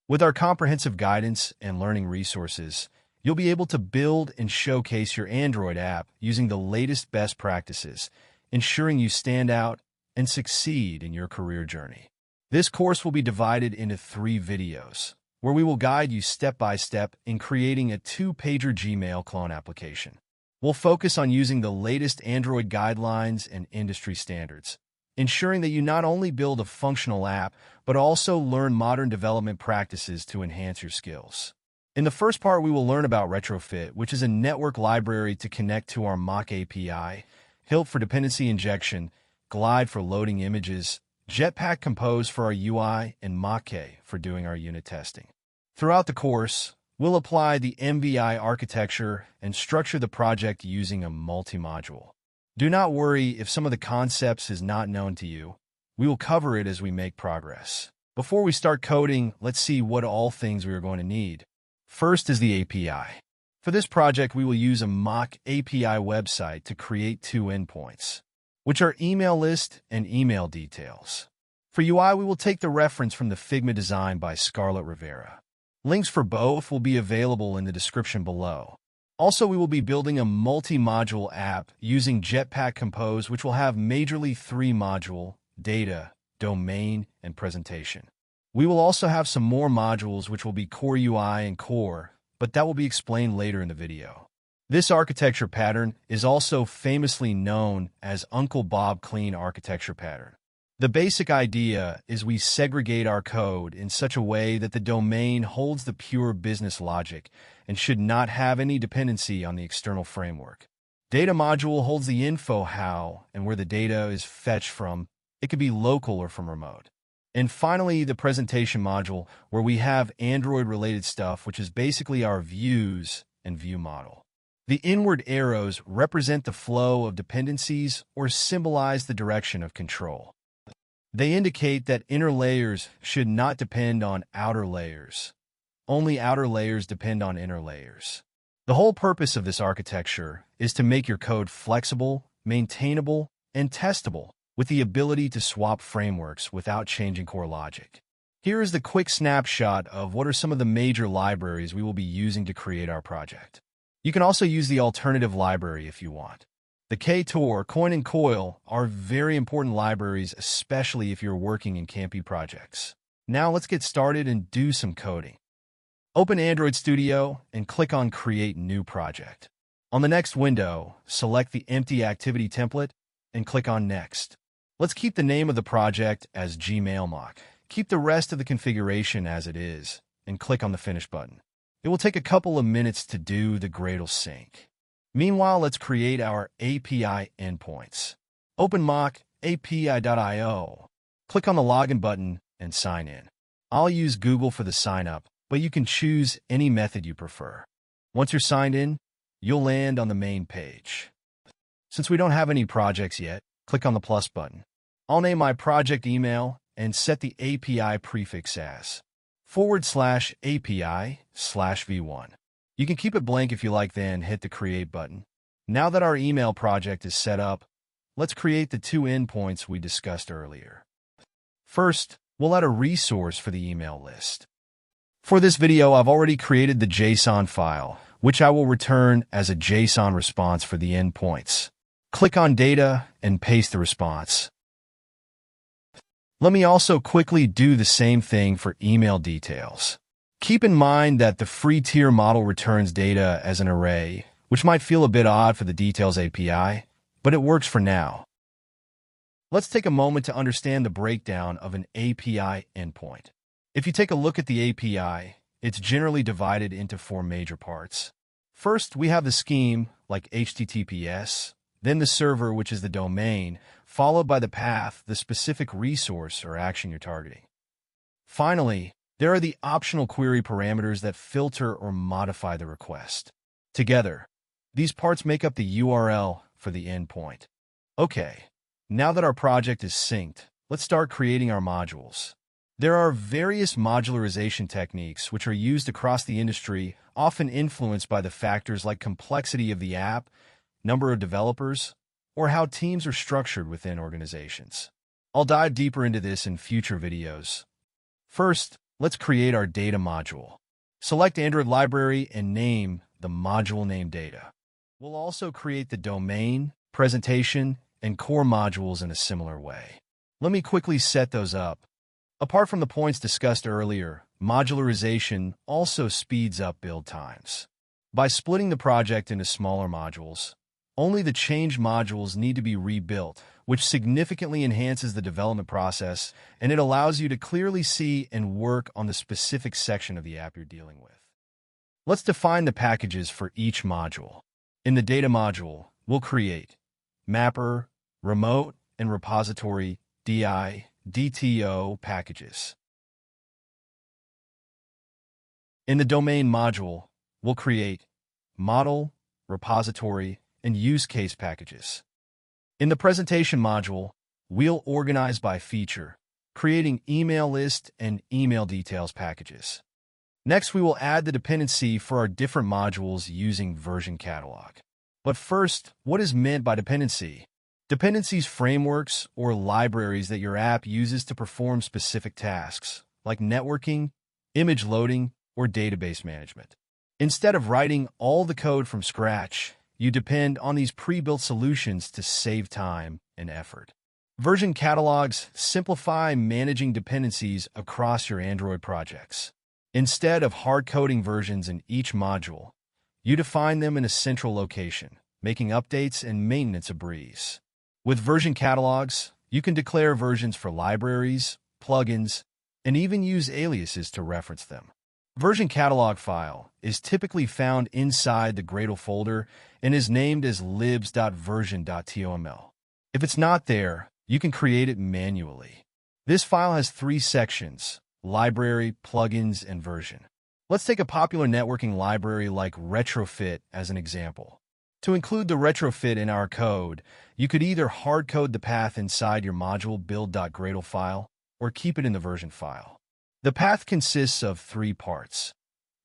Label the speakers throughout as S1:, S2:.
S1: With our comprehensive guidance and learning resources, you'll be able to build and showcase your Android app using the latest best practices, ensuring you stand out and succeed in your career journey. This course will be divided into 3 videos, where we will guide you step by step in creating a 2-pager Gmail clone application. We'll focus on using the latest Android guidelines and industry standards, ensuring that you not only build a functional app, but also learn modern development practices to enhance your skills. In the first part, we will learn about Retrofit, which is a network library to connect to our MockK API, Hilt for dependency injection, Glide for loading images, Jetpack Compose for our UI, and MockK for doing our unit testing. Throughout the course, we'll apply the MVI architecture and structure the project using a multi-module. Do not worry if some of the concepts is not known to you. We will cover it as we make progress. Before we start coding, let's see what all things we are going to need. First is the API. For this project, we will use a MockK API website to create 2 endpoints, which are email list and email details. For UI, we will take the reference from the Figma design by Scarlett Rivera. Links for both will be available in the description below. Also, we will be building a multi-module app using Jetpack Compose, which will have majorly 3 modules: data, domain, and presentation. We will also have some more modules which will be core UI and core, but that will be explained later in the video. This architecture pattern is also famously known as Uncle Bob Clean architecture pattern. The basic idea is we segregate our code in such a way that the domain holds the pure business logic and should not have any dependency on the external framework. Data module holds the info how and where the data is fetched from. It could be local or from remote. And finally, the presentation module, where we have Android-related stuff, which is basically our views and ViewModel. The inward arrows represent the flow of dependencies or symbolize the direction of control. They indicate that inner layers should not depend on outer layers. Only outer layers depend on inner layers. The whole purpose of this architecture is to make your code flexible, maintainable, and testable, with the ability to swap frameworks without changing core logic. Here is the quick snapshot of what are some of the major libraries we will be using to create our project. You can also use the alternative library if you want. The KTOR, Coin and Coil are very important libraries, especially if you're working in campy projects. Now let's get started and do some coding. Open Android Studio and click on Create New Project. On the next window, select the empty activity template and click on Next. Let's keep the name of the project as Gmail Mock. Keep the rest of the configuration as it is and click on the Finish button. It will take a couple of minutes to do the Gradle sync. Meanwhile, let's create our API endpoints. Open MockAPI.io. Click on the Login button and sign in. I'll use Google for the sign up, but you can choose any method you prefer. Once you're signed in, you'll land on the main page. Since we don't have any projects yet, click on the plus button. I'll name my project email and set the API prefix as /API/v1. You can keep it blank if you like, then hit the Create button. Now that our email project is set up, let's create the 2 endpoints we discussed earlier. First, we'll add a resource for the email list. For this video, I've already created the JSON file, which I will return as a JSON response for the endpoints. Click on Data and paste the response. Let me also quickly do the same thing for email details. Keep in mind that the free tier model returns data as an array, which might feel a bit odd for the Details API, but it works for now. Let's take a moment to understand the breakdown of an API endpoint. If you take a look at the API, it's generally divided into 4 major parts. First, we have the scheme, like HTTPS, then the server, which is the domain, followed by the path, the specific resource or action you're targeting. Finally, there are the optional query parameters that filter or modify the request. Together, these parts make up the URL for the endpoint. Okay, now that our project is synced, let's start creating our modules. There are various modularization techniques which are used across the industry, often influenced by the factors like complexity of the app, number of developers, or how teams are structured within organizations. I'll dive deeper into this in future videos. First, Let's create our data module. Select Android library and name the module name data. We'll also create the domain, presentation, and core modules in a similar way. Let me quickly set those up. Apart from the points discussed earlier, modularization also speeds up build times. By splitting the project into smaller modules, only the changed modules need to be rebuilt, which significantly enhances the development process, and it allows you to clearly see and work on the specific section of the app you're dealing with. Let's define the packages for each module. In the data module, we'll create mapper, remote, and repository DI, DTO packages. In the domain module, we'll create model, repository, and use case packages. In the presentation module, we'll organize by feature, creating email list and email details packages. Next, we will add the dependency for our different modules using version catalog. But first, what is meant by dependency? Dependencies frameworks or libraries that your app uses to perform specific tasks, like networking, image loading, or database management. Instead of writing all the code from scratch, you depend on these pre-built solutions to save time and effort. Version catalogs simplify managing dependencies across your Android projects. Instead of hard-coding versions in each module, you define them in a central location, making updates and maintenance a breeze. With version catalogs, you can declare versions for libraries, plugins, and even use aliases to reference them. Version catalog file is typically found inside the Gradle folder and is named as libs.version.toml. If it's not there, you can create it manually. This file has 3 sections: library, plugins, and version. Let's take a popular networking library like Retrofit as an example. To include the Retrofit in our code, you could either hard-code the path inside your module build.gradle file or keep it in the version file. The path consists of 3 parts: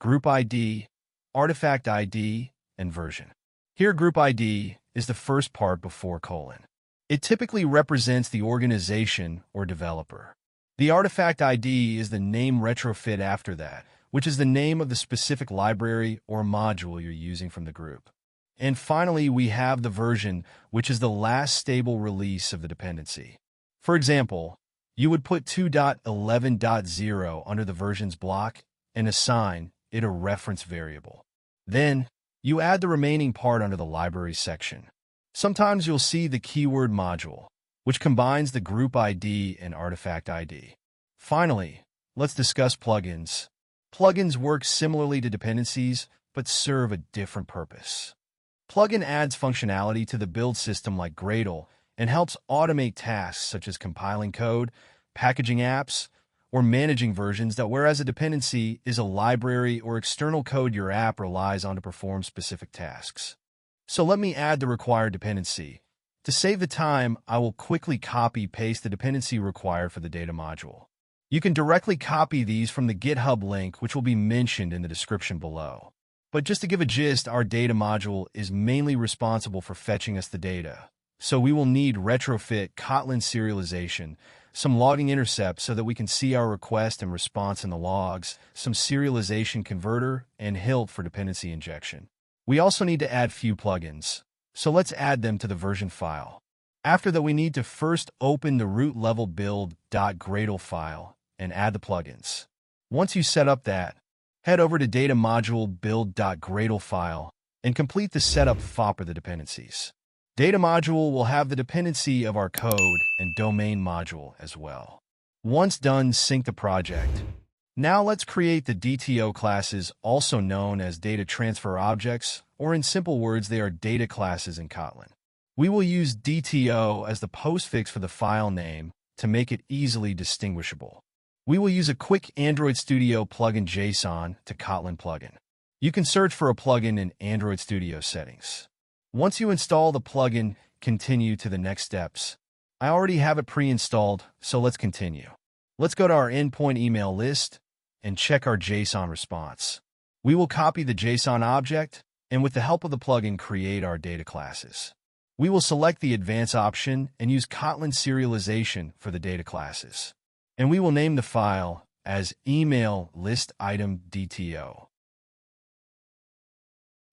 S1: group ID, artifact ID, and version. Here, group ID is the first part before colon. It typically represents the organization or developer. The artifact ID is the name Retrofit after that, which is the name of the specific library or module you're using from the group. And finally, we have the version, which is the last stable release of the dependency. For example, you would put 2.11.0 under the versions block and assign it a reference variable. Then, you add the remaining part under the library section. Sometimes you'll see the keyword module, which combines the group ID and artifact ID. Finally, let's discuss plugins. Plugins work similarly to dependencies, but serve a different purpose. Plugin adds functionality to the build system like Gradle and helps automate tasks such as compiling code, packaging apps, or managing versions whereas a dependency is a library or external code your app relies on to perform specific tasks. So let me add the required dependency. To save the time, I will quickly copy-paste the dependency required for the data module. You can directly copy these from the GitHub link, which will be mentioned in the description below. But just to give a gist, our data module is mainly responsible for fetching us the data. So we will need Retrofit, Kotlin serialization, some logging intercepts so that we can see our request and response in the logs, some serialization converter, and Hilt for dependency injection. We also need to add few plugins, so let's add them to the version file. After that, we need to first open the root level build.gradle file and add the plugins. Once you set up that, head over to data module build.gradle file and complete the setup for the dependencies. Data module will have the dependency of our code and domain module as well. Once done, sync the project. Now let's create the DTO classes, also known as data transfer objects, or in simple words, they are data classes in Kotlin. We will use DTO as the postfix for the file name to make it easily distinguishable. We will use a quick Android Studio plugin JSON to Kotlin plugin. You can search for a plugin in Android Studio settings. Once you install the plugin, continue to the next steps. I already have it pre-installed, so let's continue. Let's go to our endpoint email list and check our JSON response. We will copy the JSON object and with the help of the plugin create our data classes. We will select the advanced option and use Kotlin serialization for the data classes. And we will name the file as email list item DTO.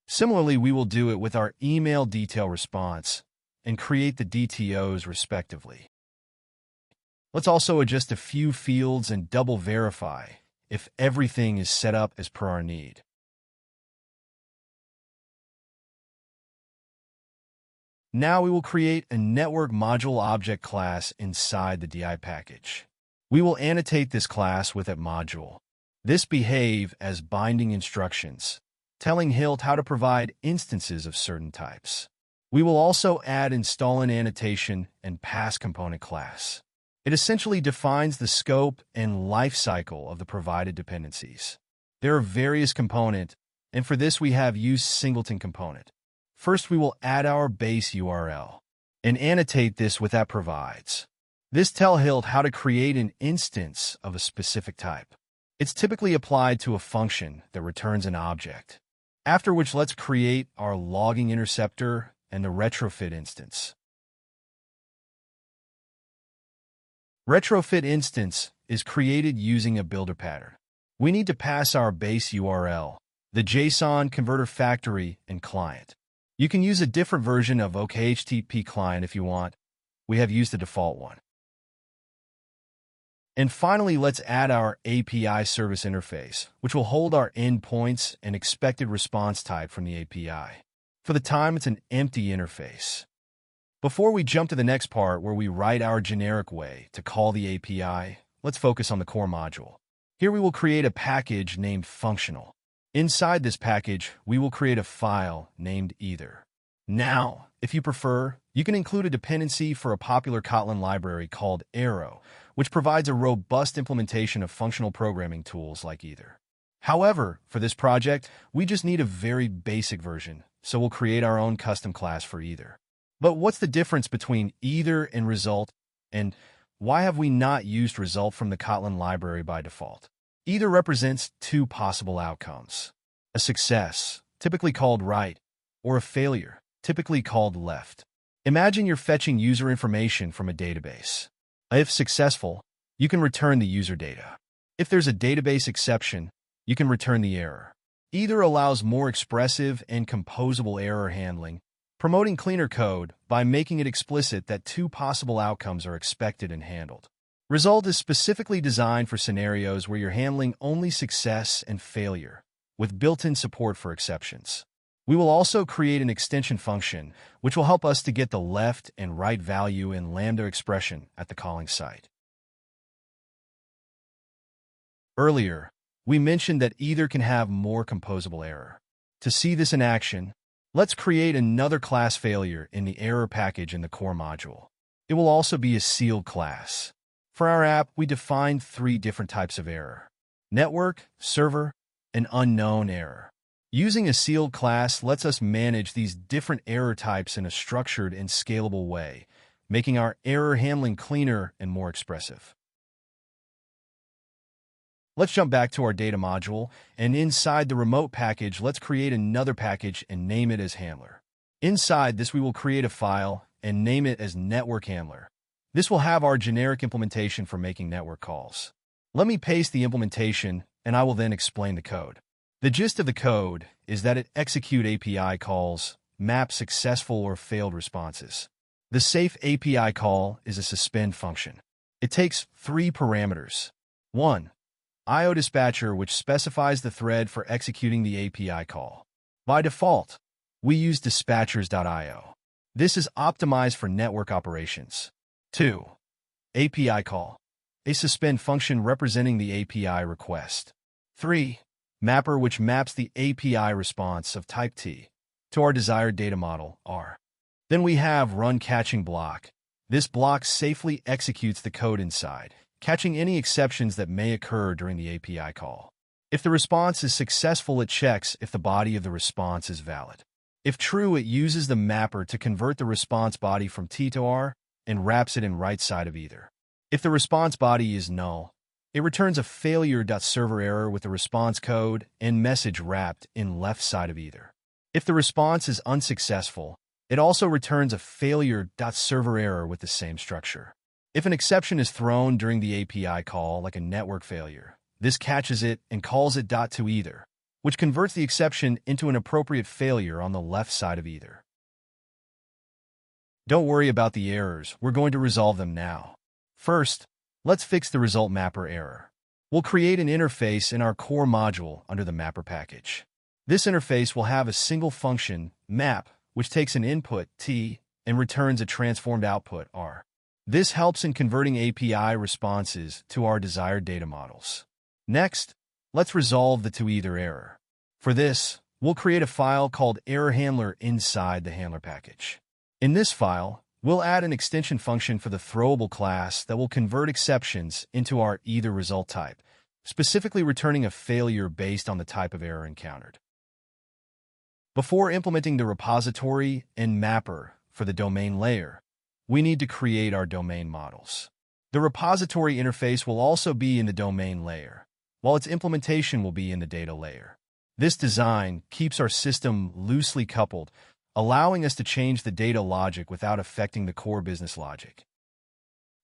S1: Similarly, we will do it with our email detail response and create the DTOs respectively. Let's also adjust a few fields and double verify if everything is set up as per our need. Now we will create a network module object class inside the Deine package. We will annotate this class with a module. This behave as binding instructions, telling Hilt how to provide instances of certain types. We will also add install an annotation and pass component class. It essentially defines the scope and life cycle of the provided dependencies. There are various components, and for this we have use singleton component. First, we will add our base URL and annotate this with that provides. This tells Hilt how to create an instance of a specific type. It's typically applied to a function that returns an object. After which, let's create our logging interceptor and the retrofit instance. Retrofit instance is created using a builder pattern. We need to pass our base URL, the JSON converter factory, and client. You can use a different version of OKHTTP client if you want. We have used the default one. And finally, let's add our API service interface, which will hold our endpoints and expected response type from the API. For the time, it's an empty interface. Before we jump to the next part where we write our generic way to call the API, let's focus on the core module. Here we will create a package named functional. Inside this package, we will create a file named either. Now, if you prefer, you can include a dependency for a popular Kotlin library called Arrow, which provides a robust implementation of functional programming tools like either. However, for this project, we just need a very basic version, so we'll create our own custom class for either. But what's the difference between either and result, and why have we not used result from the Kotlin library by default? Either represents two possible outcomes: a success, typically called right, or a failure, typically called left. Imagine you're fetching user information from a database. If successful, you can return the user data. If there's a database exception, you can return the error. Either allows more expressive and composable error handling, promoting cleaner code by making it explicit that two possible outcomes are expected and handled. Result is specifically designed for scenarios where you're handling only success and failure, with built-in support for exceptions. We will also create an extension function, which will help us to get the left and right value in Lambda expression at the calling site. Earlier, we mentioned that either can have more composable error. To see this in action, let's create another class failure in the error package in the core module. It will also be a sealed class. For our app, we defined three different types of error: network, server, and unknown error. Using a sealed class lets us manage these different error types in a structured and scalable way, making our error handling cleaner and more expressive. Let's jump back to our data module, and inside the remote package, let's create another package and name it as handler. Inside this, we will create a file and name it as network handler. This will have our generic implementation for making network calls. Let me paste the implementation, and I will then explain the code. The gist of the code is that it execute API calls, map successful or failed responses. The safe API call is a suspend function. It takes three parameters. 1. IO dispatcher, which specifies the thread for executing the API call. By default, we use dispatchers.io. This is optimized for network operations. 2. API call, a suspend function representing the API request. 3. Mapper, which maps the API response of type T to our desired data model, R. Then we have run catching block. This block safely executes the code inside, catching any exceptions that may occur during the API call. If the response is successful, it checks if the body of the response is valid. If true, it uses the mapper to convert the response body from T to R and wraps it in right side of either. If the response body is null, it returns a failure.server error with the response code and message wrapped in left side of either. If the response is unsuccessful, it also returns a failure.server error with the same structure. If an exception is thrown during the API call, like a network failure, This catches it and calls it .toEther, which converts the exception into an appropriate failure on the left side of either. Don't worry about the errors, we're going to resolve them now. First, let's fix the result mapper error. We'll create an interface in our core module under the mapper package. This interface will have a single function, map, which takes an input, t, and returns a transformed output, r. This helps in converting API responses to our desired data models. Next, let's resolve the toEther error. For this, we'll create a file called error handler inside the handler package. In this file, we'll add an extension function for the throwable class that will convert exceptions into our either result type, specifically returning a failure based on the type of error encountered. Before implementing the repository and mapper for the domain layer, we need to create our domain models. The repository interface will also be in the domain layer, while its implementation will be in the data layer. This design keeps our system loosely coupled, allowing us to change the data logic without affecting the core business logic.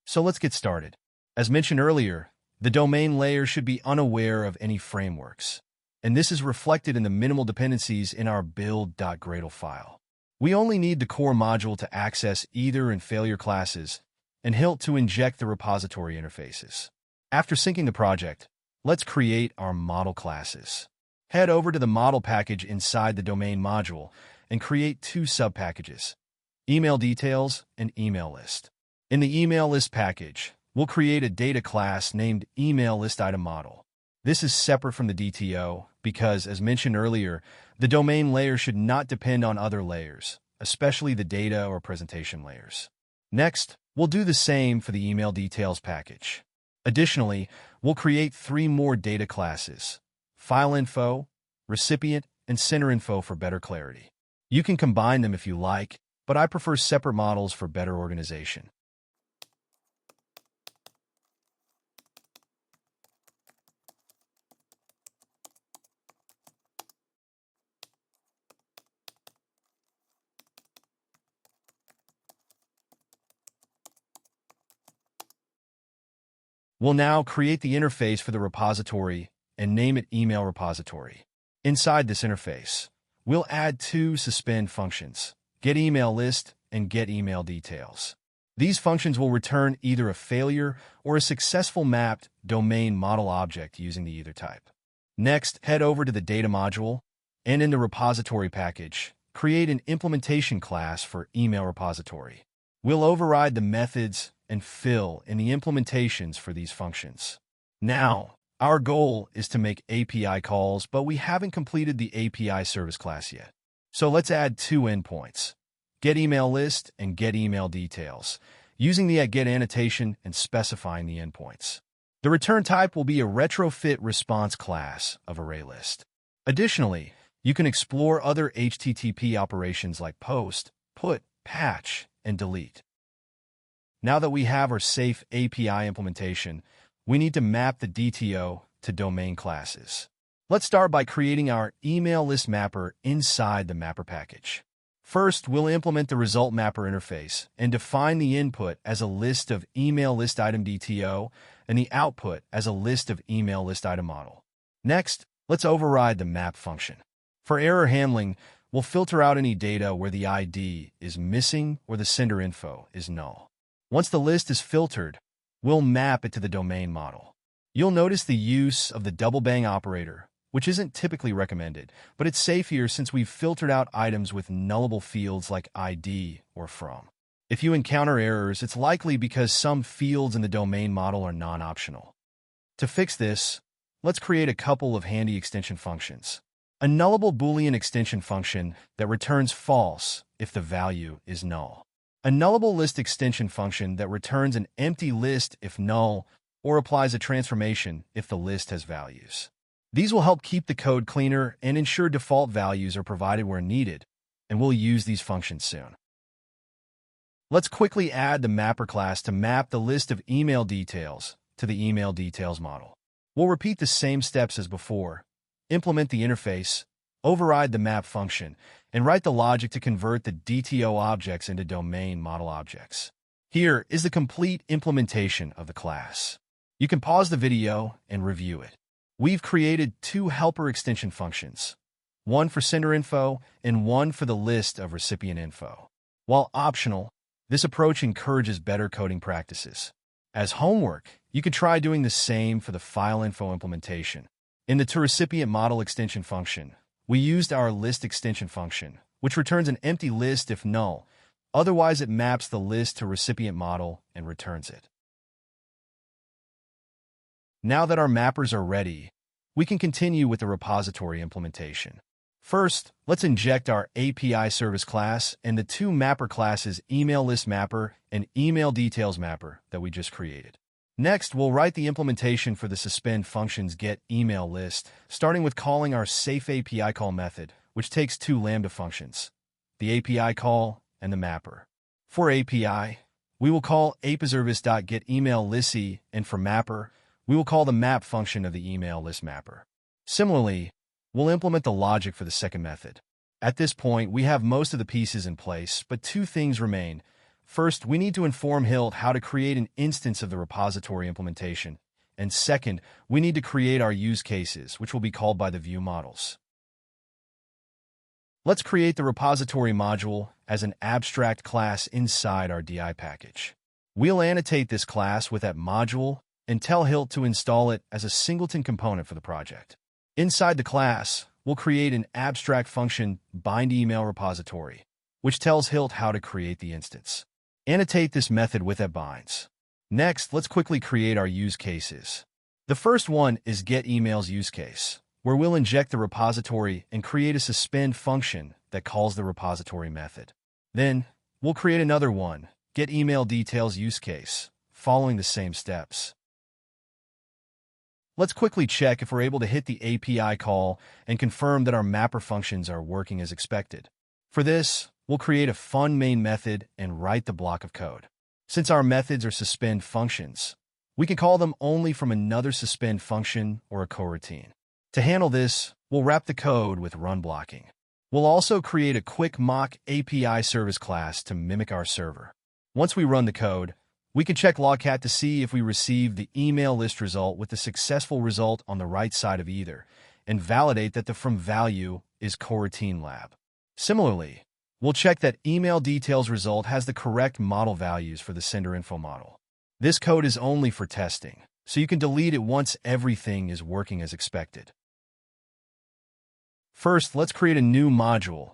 S1: So let's get started. As mentioned earlier, the domain layer should be unaware of any frameworks, and this is reflected in the minimal dependencies in our build.gradle file. We only need the core module to access either and failure classes, and Hilt to inject the repository interfaces. After syncing the project, let's create our model classes. Head over to the model package inside the domain module and create two subpackages, email details and email list. In the email list package, we'll create a data class named email list item model. This is separate from the DTO because, as mentioned earlier, the domain layer should not depend on other layers, especially the data or presentation layers. Next, we'll do the same for the email details package. Additionally, we'll create three more data classes, file info, recipient, and sender info for better clarity. You can combine them if you like, but I prefer separate models for better organization. We'll now create the interface for the repository and name it email repository. Inside this interface, we'll add two suspend functions, getEmailList and getEmailDetails. These functions will return either a failure or a successful mapped domain model object using the either type. Next, head over to the data module and in the repository package, create an implementation class for email repository. We'll override the methods and fill in the implementations for these functions. Now, our goal is to make API calls, but we haven't completed the API service class yet. So let's add two endpoints, getEmailList and getEmailDetails, using the @get annotation and specifying the endpoints. The return type will be a retrofit response class of ArrayList. Additionally, you can explore other HTTP operations like post, put, patch, and delete. Now that we have our safe API implementation, we need to map the DTO to domain classes. Let's start by creating our email list mapper inside the mapper package. First, we'll implement the result mapper interface and define the input as a list of email list item DTO and the output as a list of email list item model. Next, let's override the map function. For error handling, we'll filter out any data where the ID is missing or the sender info is null. Once the list is filtered, we'll map it to the domain model. You'll notice the use of the double bang operator, which isn't typically recommended, but it's safe here since we've filtered out items with nullable fields like ID or from. If you encounter errors, it's likely because some fields in the domain model are non-optional. To fix this, let's create a couple of handy extension functions. A nullable Boolean extension function that returns false if the value is null. A nullable list extension function that returns an empty list if null or applies a transformation if the list has values. These will help keep the code cleaner and ensure default values are provided where needed, and we'll use these functions soon. Let's quickly add the mapper class to map the list of email details to the email details model. We'll repeat the same steps as before, implement the interface, override the map function, and write the logic to convert the DTO objects into domain model objects. Here is the complete implementation of the class. You can pause the video and review it. we've created two helper extension functions, one for sender info and one for the list of recipient info. While optional, this approach encourages better coding practices. As homework, you could try doing the same for the file info implementation. In the toRecipient model extension function, we used our list extension function, which returns an empty list if null. Otherwise, it maps the list to recipient model and returns it. Now that our mappers are ready, we can continue with the repository implementation. First, let's inject our API service class and the two mapper classes email list mapper and email details mapper that we just created. Next, we'll write the implementation for the suspend functions get email list, starting with calling our safe API call method, which takes two Lambda functions, the API call and the mapper. For API, we will call apiservice.getEmailListE, and for mapper, we will call the map function of the email list mapper. Similarly, we'll implement the logic for the second method. At this point, we have most of the pieces in place, but two things remain. First, we need to inform Hilt how to create an instance of the repository implementation. And second, we need to create our use cases, which will be called by the ViewModels. Let's create the repository module as an abstract class inside our DI package. We'll annotate this class with that module and tell Hilt to install it as a singleton component for the project. Inside the class, we'll create an abstract function bindEmailRepository, which tells Hilt how to create the instance. Annotate this method with that binds. Next, let's quickly create our use cases. The first one is getEmails use case, where we'll inject the repository and create a suspend function that calls the repository method. Then, we'll create another one, getEmailDetails use case, following the same steps. Let's quickly check if we're able to hit the API call and confirm that our mapper functions are working as expected. For this, we'll create a fun main method and write the block of code. Since our methods are suspend functions, we can call them only from another suspend function or a coroutine. To handle this, we'll wrap the code with run blocking. We'll also create a quick mock API service class to mimic our server. Once we run the code, we can check logcat to see if we receive the email list result with the successful result on the right side of either, and validate that the from value is coroutine lab. Similarly, we'll check that email details result has the correct model values for the sender info model. This code is only for testing, so you can delete it once everything is working as expected. First, let's create a new module.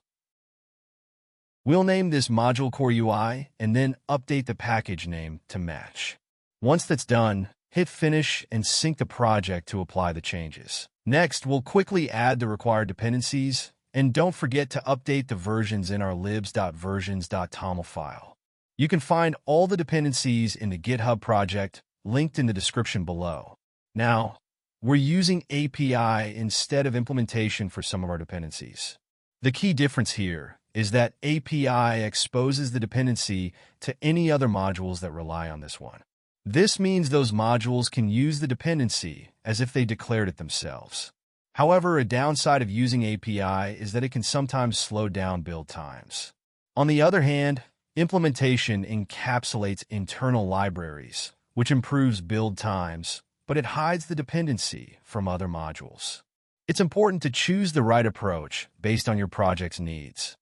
S1: We'll name this module Core UI and then update the package name to match. Once that's done, hit Finish and sync the project to apply the changes. Next, we'll quickly add the required dependencies, and don't forget to update the versions in our libs.versions.toml file. You can find all the dependencies in the GitHub project, linked in the description below. Now, we're using API instead of implementation for some of our dependencies. The key difference here is that API exposes the dependency to any other modules that rely on this one. This means those modules can use the dependency as if they declared it themselves. However, a downside of using API is that it can sometimes slow down build times. On the other hand, implementation encapsulates internal libraries, which improves build times, but it hides the dependency from other modules. It's important to choose the right approach based on your project's needs.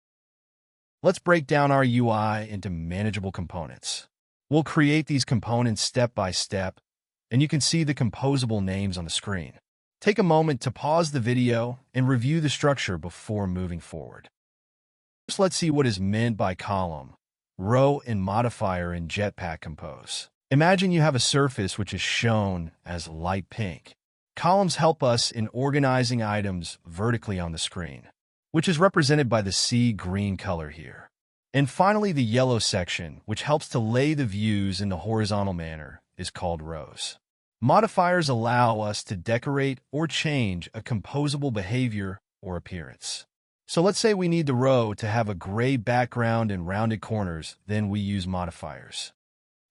S1: Let's break down our UI into manageable components. We'll create these components step by step, and you can see the composable names on the screen. Take a moment to pause the video and review the structure before moving forward. First, let's see what is meant by column, row, and modifier in Jetpack Compose. Imagine you have a surface which is shown as light pink. Columns help us in organizing items vertically on the screen, which is represented by the sea green color here. And finally, the yellow section, which helps to lay the views in the horizontal manner, is called rows. Modifiers allow us to decorate or change a composable behavior or appearance. So let's say we need the row to have a gray background and rounded corners, then we use modifiers.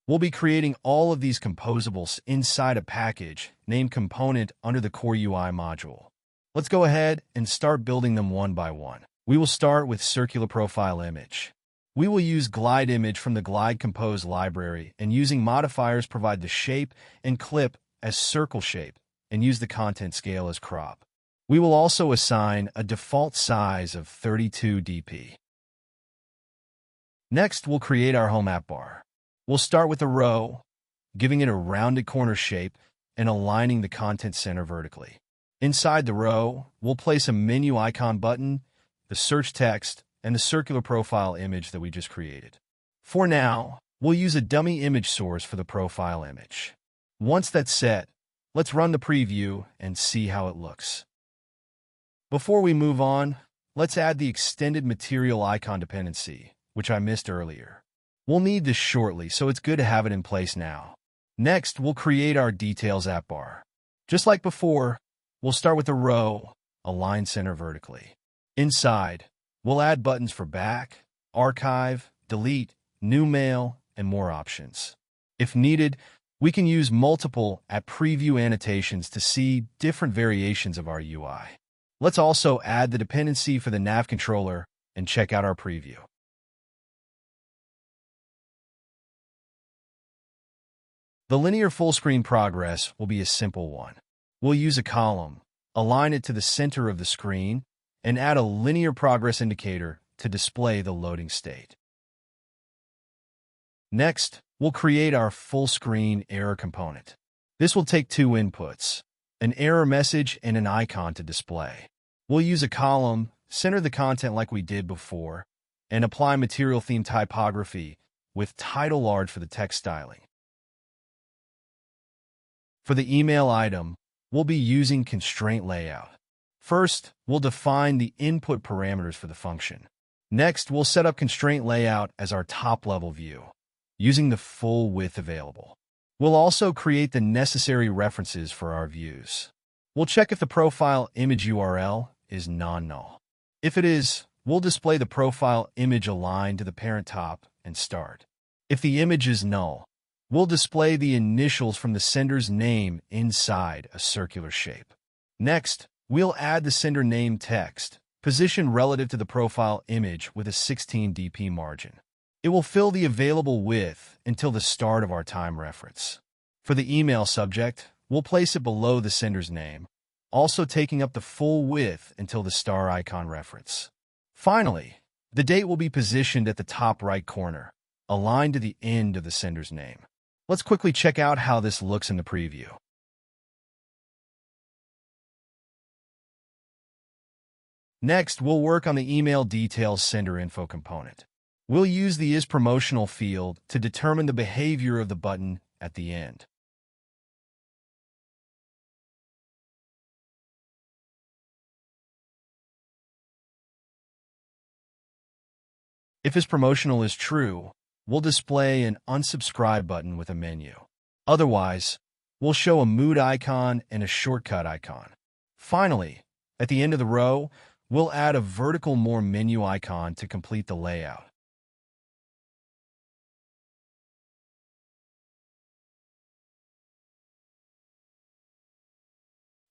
S1: We'll be creating all of these composables inside a package named component under the Core UI module. Let's go ahead and start building them one by one. We will start with circular profile image. We will use glide image from the glide compose library and using modifiers provide the shape and clip as circle shape and use the content scale as crop. We will also assign a default size of 32 dp. Next, we'll create our home app bar. We'll start with a row, giving it a rounded corner shape and aligning the content center vertically. Inside the row, we'll place a menu icon button, the search text, and the circular profile image that we just created. For now, we'll use a dummy image source for the profile image. Once that's set, let's run the preview and see how it looks. Before we move on, let's add the extended material icon dependency, which I missed earlier. We'll need this shortly, so it's good to have it in place now. Next, we'll create our details app bar. Just like before, we'll start with a row, align center vertically. Inside, we'll add buttons for back, archive, delete, new mail, and more options. If needed, we can use multiple at preview annotations to see different variations of our UI. Let's also add the dependency for the nav controller and check out our preview. The linear full-screen progress will be a simple one. We'll use a column, align it to the center of the screen, and add a linear progress indicator to display the loading state. Next, we'll create our full-screen error component. This will take two inputs, an error message and an icon to display. We'll use a column, center the content like we did before, and apply material theme typography with title large for the text styling. For the email item, we'll be using constraint layout. First, we'll define the input parameters for the function. Next, we'll set up constraint layout as our top-level view, using the full width available. We'll also create the necessary references for our views. We'll check if the profile image URL is non-null. If it is, we'll display the profile image aligned to the parent top and start. If the image is null, we'll display the initials from the sender's name inside a circular shape. Next, we'll add the sender name text, positioned relative to the profile image with a 16 dp margin. It will fill the available width until the start of our time reference. For the email subject, we'll place it below the sender's name, also taking up the full width until the star icon reference. Finally, the date will be positioned at the top right corner, aligned to the end of the sender's name. Let's quickly check out how this looks in the preview. Next, we'll work on the email details sender info component. We'll use the isPromotional field to determine the behavior of the button at the end. If isPromotional is true, we'll display an unsubscribe button with a menu. Otherwise, we'll show a mood icon and a shortcut icon. Finally, at the end of the row, we'll add a vertical more menu icon to complete the layout.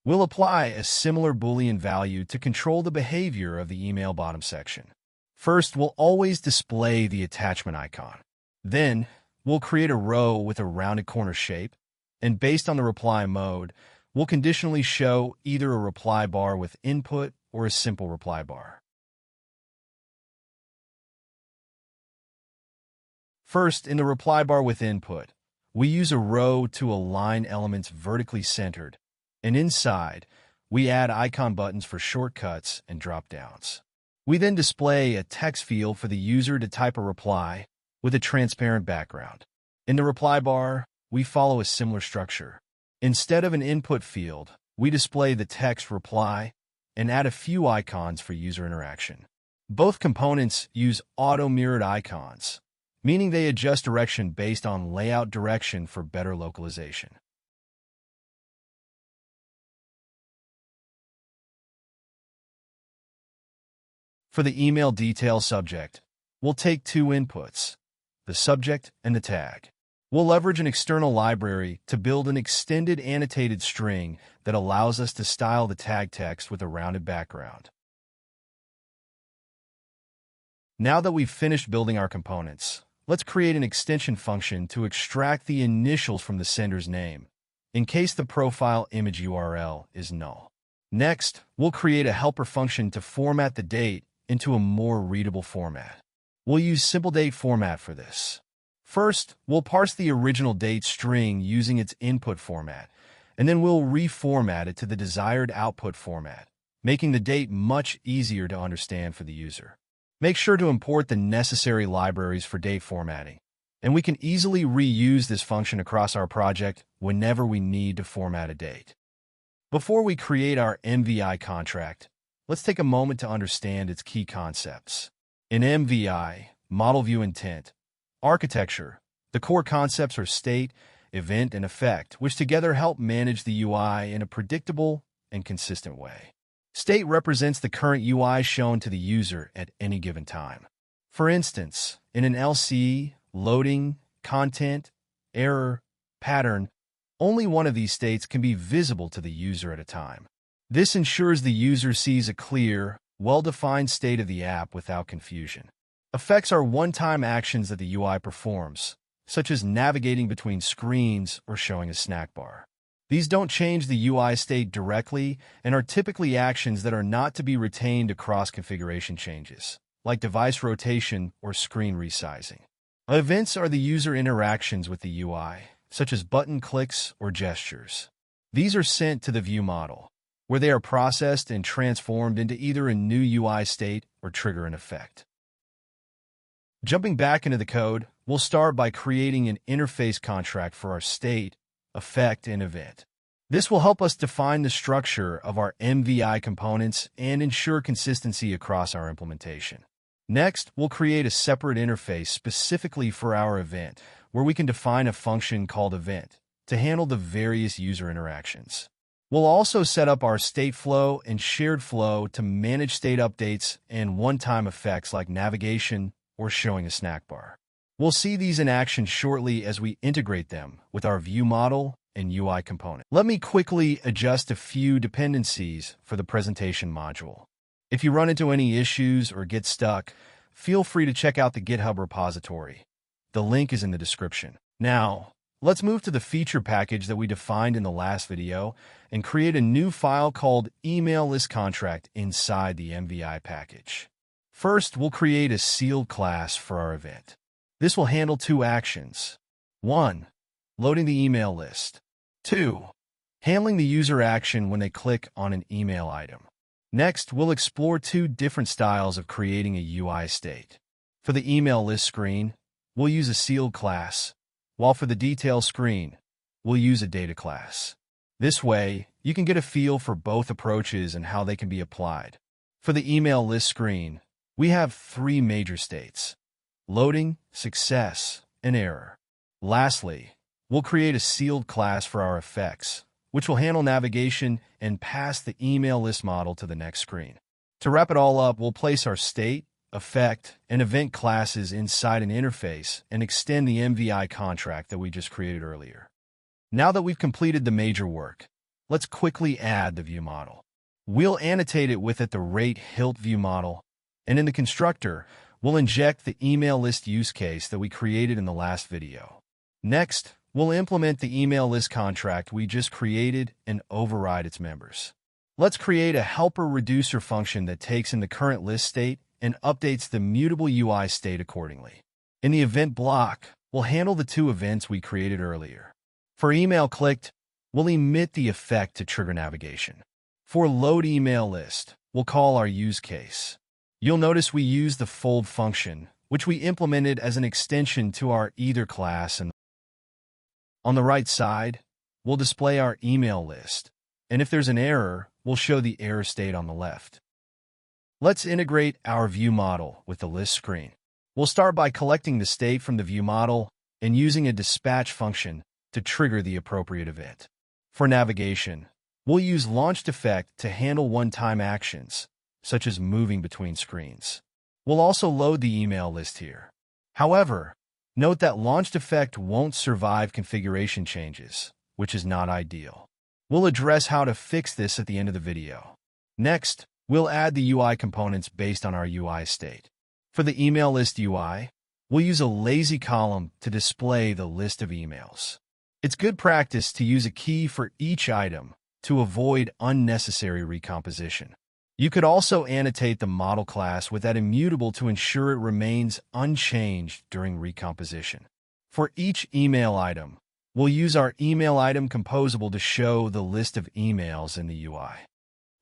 S1: We'll apply a similar Boolean value to control the behavior of the email bottom section. First, we'll always display the attachment icon. Then, we'll create a row with a rounded corner shape, and based on the reply mode, we'll conditionally show either a reply bar with input or a simple reply bar. First, in the reply bar with input, we use a row to align elements vertically centered, and inside, we add icon buttons for shortcuts and drop-downs. We then display a text field for the user to type a reply with a transparent background. In the reply bar, we follow a similar structure. Instead of an input field, we display the text reply and add a few icons for user interaction. Both components use auto-mirrored icons, meaning they adjust direction based on layout direction for better localization. For the email detail subject, we'll take two inputs, the subject and the tag. We'll leverage an external library to build an extended annotated string that allows us to style the tag text with a rounded background. Now that we've finished building our components, let's create an extension function to extract the initials from the sender's name in case the profile image URL is null. Next, we'll create a helper function to format the date into a more readable format. We'll use simple date format for this. First, we'll parse the original date string using its input format, and then we'll reformat it to the desired output format, making the date much easier to understand for the user. Make sure to import the necessary libraries for date formatting, and we can easily reuse this function across our project whenever we need to format a date. Before we create our MVI contract, let's take a moment to understand its key concepts. In MVI, Model View Intent, architecture, the core concepts are state, event, and effect, which together help manage the UI in a predictable and consistent way. State represents the current UI shown to the user at any given time. For instance, in an LCE, loading, content, error, pattern, only one of these states can be visible to the user at a time. This ensures the user sees a clear, well-defined state of the app without confusion. Effects are one-time actions that the UI performs, such as navigating between screens or showing a snack bar. These don't change the UI state directly and are typically actions that are not to be retained across configuration changes, like device rotation or screen resizing. Events are the user interactions with the UI, such as button clicks or gestures. These are sent to the ViewModel, where they are processed and transformed into either a new UI state or trigger an effect. Jumping back into the code, we'll start by creating an interface contract for our state, effect, and event. This will help us define the structure of our MVI components and ensure consistency across our implementation. Next, we'll create a separate interface specifically for our event, where we can define a function called event to handle the various user interactions. We'll also set up our state flow and shared flow to manage state updates and one-time effects like navigation or showing a snack bar. We'll see these in action shortly as we integrate them with our ViewModel and UI component. Let me quickly adjust a few dependencies for the presentation module. If you run into any issues or get stuck, feel free to check out the GitHub repository. The link is in the description. Now, let's move to the feature package that we defined in the last video and create a new file called email list contract inside the MVI package. First, we'll create a sealed class for our event. This will handle two actions. 1. Loading the email list. 2. Handling the user action when they click on an email item. Next, we'll explore two different styles of creating a UI state. For the email list screen, we'll use a sealed class, while for the detail screen, we'll use a data class. This way, you can get a feel for both approaches and how they can be applied. For the email list screen, we have three major states: loading, success, and error. Lastly, we'll create a sealed class for our effects, which will handle navigation and pass the email list model to the next screen. To wrap it all up, we'll place our state, effect, and event classes inside an interface and extend the MVI contract that we just created earlier. Now that we've completed the major work, let's quickly add the ViewModel. We'll annotate it with the rate Hilt ViewModel, and in the constructor, we'll inject the email list use case that we created in the last video. Next, we'll implement the email list contract we just created and override its members. Let's create a helper reducer function that takes in the current list state and updates the mutable UI state accordingly. In the event block, we'll handle the two events we created earlier. For email clicked, we'll emit the effect to trigger navigation. For load email list, we'll call our use case. You'll notice we use the fold function, which we implemented as an extension to our either class, and on the right side, we'll display our email list, and if there's an error, we'll show the error state on the left. Let's integrate our ViewModel with the list screen. We'll start by collecting the state from the ViewModel and using a dispatch function to trigger the appropriate event. For navigation, we'll use launched effect to handle one-time actions, such as moving between screens. We'll also load the email list here. However, note that launched effect won't survive configuration changes, which is not ideal. We'll address how to fix this at the end of the video. Next, we'll add the UI components based on our UI state. For the email list UI, we'll use a lazy column to display the list of emails. It's good practice to use a key for each item to avoid unnecessary recomposition. You could also annotate the model class with that immutable to ensure it remains unchanged during recomposition. For each email item, we'll use our email item composable to show the list of emails in the UI.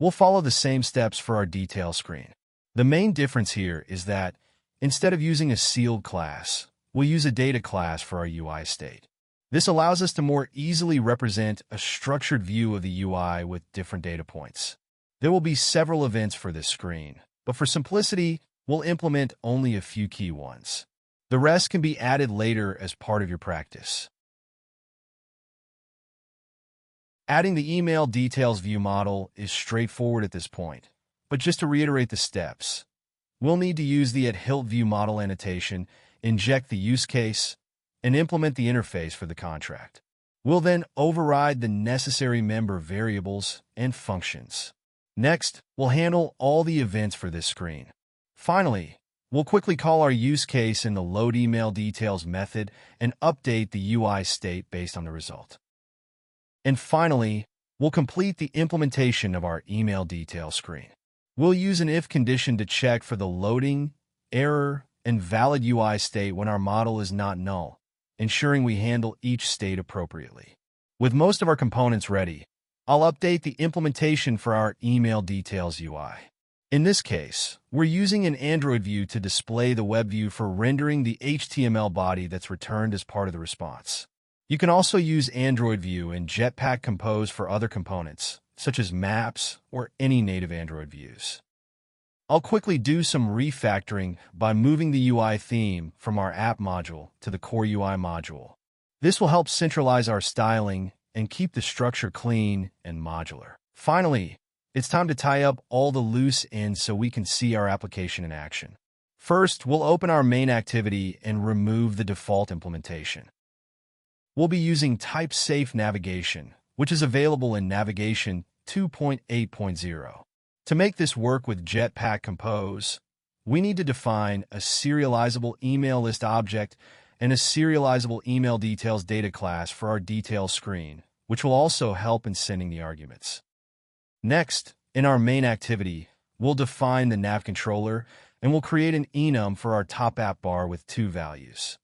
S1: We'll follow the same steps for our detail screen. The main difference here is that instead of using a sealed class, we'll use a data class for our UI state. This allows us to more easily represent a structured view of the UI with different data points. There will be several events for this screen, but for simplicity, we'll implement only a few key ones. The rest can be added later as part of your practice. Adding the email details view model is straightforward at this point, but just to reiterate the steps, we'll need to use the @Hilt ViewModel annotation, inject the use case, and implement the interface for the contract. We'll then override the necessary member variables and functions. Next, we'll handle all the events for this screen. Finally, we'll quickly call our use case in the load email details method and update the UI state based on the result. And finally, we'll complete the implementation of our email detail screen. We'll use an if condition to check for the loading, error, and valid UI state when our model is not null, ensuring we handle each state appropriately. With most of our components ready, I'll update the implementation for our email details UI. In this case, we're using an Android view to display the web view for rendering the HTML body that's returned as part of the response. You can also use Android View and Jetpack Compose for other components, such as maps or any native Android views. I'll quickly do some refactoring by moving the UI theme from our app module to the core UI module. This will help centralize our styling and keep the structure clean and modular. Finally, it's time to tie up all the loose ends so we can see our application in action. First, we'll open our main activity and remove the default implementation. We'll be using type-safe navigation, which is available in Navigation 2.8.0. To make this work with Jetpack Compose, we need to define a serializable email list object and a serializable email details data class for our details screen, which will also help in sending the arguments. Next, in our main activity, we'll define the nav controller and we'll create an enum for our top app bar with two values,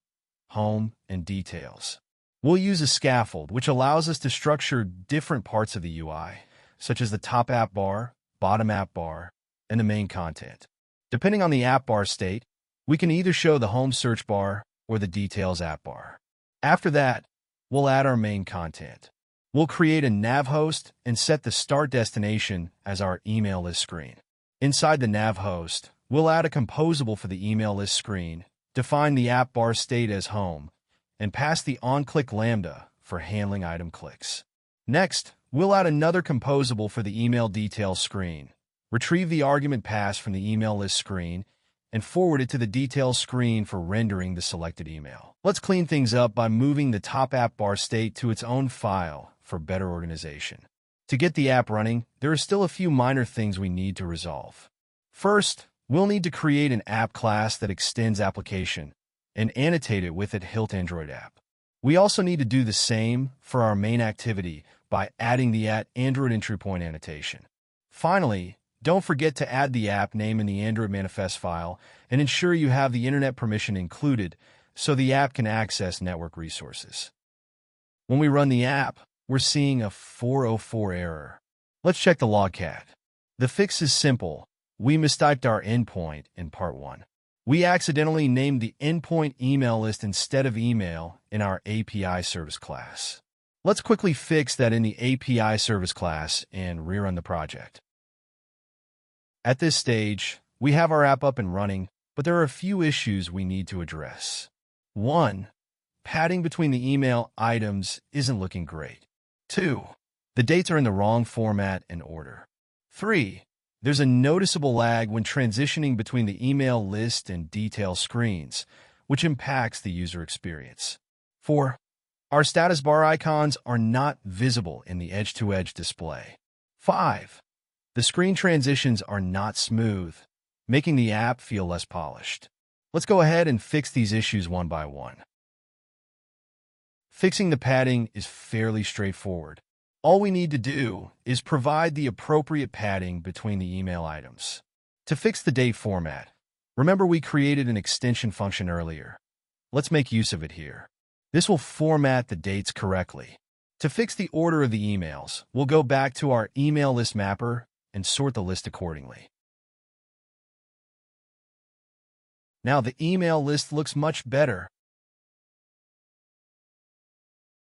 S1: home and details. We'll use a scaffold, which allows us to structure different parts of the UI, such as the top app bar, bottom app bar, and the main content. Depending on the app bar state, we can either show the home search bar or the details app bar. After that, we'll add our main content. We'll create a nav host and set the start destination as our email list screen. Inside the nav host, we'll add a composable for the email list screen, define the app bar state as home, and pass the onClick lambda for handling item clicks. Next, we'll add another composable for the email details screen, retrieve the argument pass from the email list screen, and forward it to the details screen for rendering the selected email. Let's clean things up by moving the top app bar state to its own file for better organization. To get the app running, there are still a few minor things we need to resolve. First, we'll need to create an app class that extends application and annotate it with @Hilt Android app. We also need to do the same for our main activity by adding the @Android entry point annotation. Finally, don't forget to add the app name in the Android manifest file and ensure you have the internet permission included so the app can access network resources. When we run the app, we're seeing a 404 error. Let's check the logcat. The fix is simple. We mistyped our endpoint in part 1. We accidentally named the endpoint email list instead of email in our API service class. Let's quickly fix that in the API service class and rerun the project. At this stage, we have our app up and running, but there are a few issues we need to address. 1. Padding between the email items isn't looking great. 2. The dates are in the wrong format and order. 3. There's a noticeable lag when transitioning between the email list and detail screens, which impacts the user experience. 4. Our status bar icons are not visible in the edge-to-edge display. 5. The screen transitions are not smooth, making the app feel less polished. Let's go ahead and fix these issues one by one. Fixing the padding is fairly straightforward. All we need to do is provide the appropriate padding between the email items. To fix the date format, remember we created an extension function earlier. Let's make use of it here. This will format the dates correctly. To fix the order of the emails, we'll go back to our email list mapper and sort the list accordingly. Now the email list looks much better.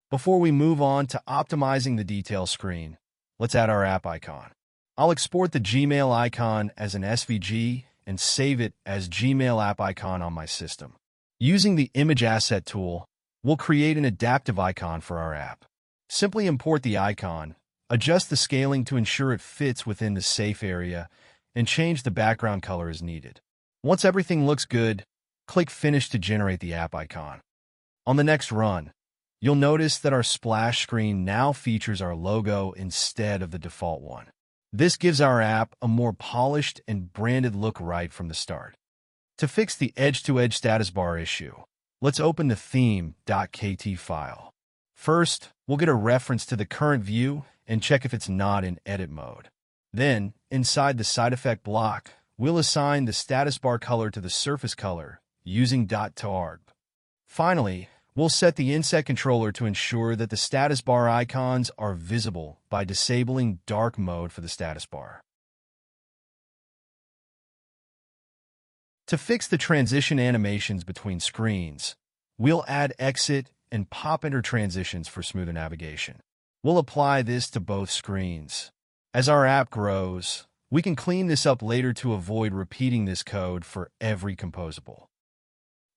S1: Before we move on to optimizing the detail screen, let's add our app icon. I'll export the Gmail icon as an SVG and save it as Gmail app icon on my system. Using the image asset tool, we'll create an adaptive icon for our app. Simply import the icon, adjust the scaling to ensure it fits within the safe area, and change the background color as needed. Once everything looks good, click Finish to generate the app icon. On the next run, you'll notice that our splash screen now features our logo instead of the default one. This gives our app a more polished and branded look right from the start. To fix the edge-to-edge status bar issue, let's open the theme.kt file. First, we'll get a reference to the current view and check if it's not in edit mode. Then, inside the side effect block, we'll assign the status bar color to the surface color using .targ. Finally, we'll set the inset controller to ensure that the status bar icons are visible by disabling dark mode for the status bar. To fix the transition animations between screens, we'll add exit and pop enter transitions for smoother navigation. We'll apply this to both screens. As our app grows, we can clean this up later to avoid repeating this code for every composable.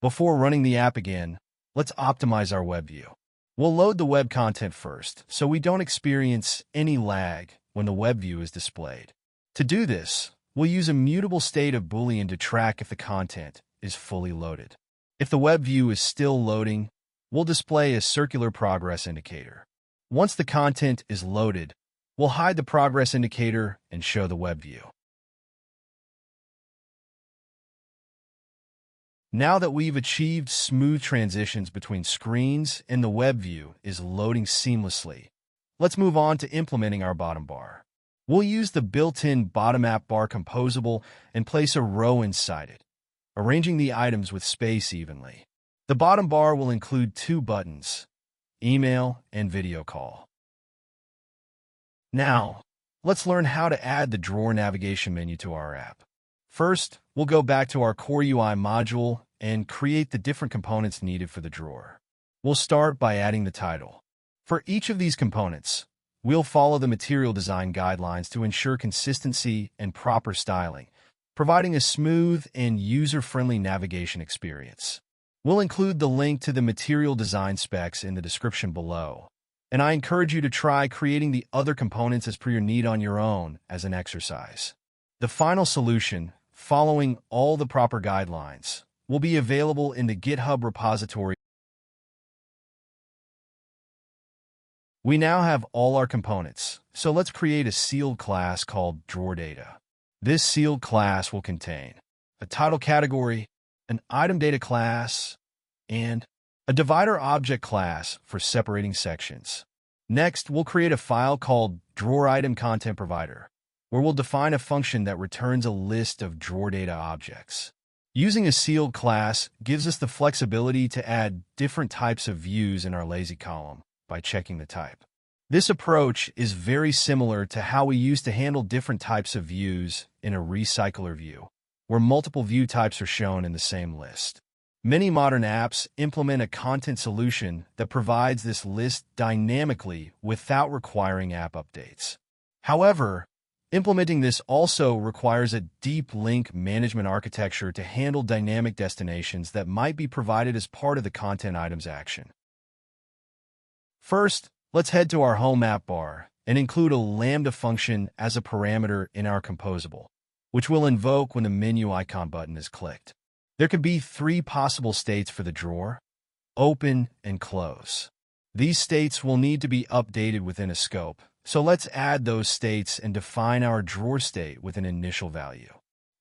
S1: Before running the app again, let's optimize our web view. We'll load the web content first, so we don't experience any lag when the web view is displayed. To do this, we'll use a mutable state of Boolean to track if the content is fully loaded. If the web view is still loading, we'll display a circular progress indicator. Once the content is loaded, we'll hide the progress indicator and show the web view. Now that we've achieved smooth transitions between screens and the web view is loading seamlessly, let's move on to implementing our bottom bar. We'll use the built-in bottom app bar composable and place a row inside it, arranging the items with space evenly. The bottom bar will include two buttons, email and video call. Now, let's learn how to add the drawer navigation menu to our app. First, we'll go back to our core UI module and create the different components needed for the drawer. We'll start by adding the title. For each of these components, we'll follow the material design guidelines to ensure consistency and proper styling, providing a smooth and user-friendly navigation experience. We'll include the link to the material design specs in the description below, and I encourage you to try creating the other components as per your need on your own as an exercise. The final solution, following all the proper guidelines, will be available in the GitHub repository. We now have all our components, so let's create a sealed class called DrawerData. This sealed class will contain a title category, an item data class, and a divider object class for separating sections. Next, we'll create a file called DrawerItemContentProvider, where we'll define a function that returns a list of drawer data objects. Using a sealed class gives us the flexibility to add different types of views in our lazy column by checking the type. This approach is very similar to how we used to handle different types of views in a recycler view, where multiple view types are shown in the same list. Many modern apps implement a content solution that provides this list dynamically without requiring app updates. However, implementing this also requires a deep link management architecture to handle dynamic destinations that might be provided as part of the content items action. First, let's head to our home app bar and include a Lambda function as a parameter in our composable, which we'll invoke when the menu icon button is clicked. There could be three possible states for the drawer: open and close. These states will need to be updated within a scope, so let's add those states and define our drawer state with an initial value.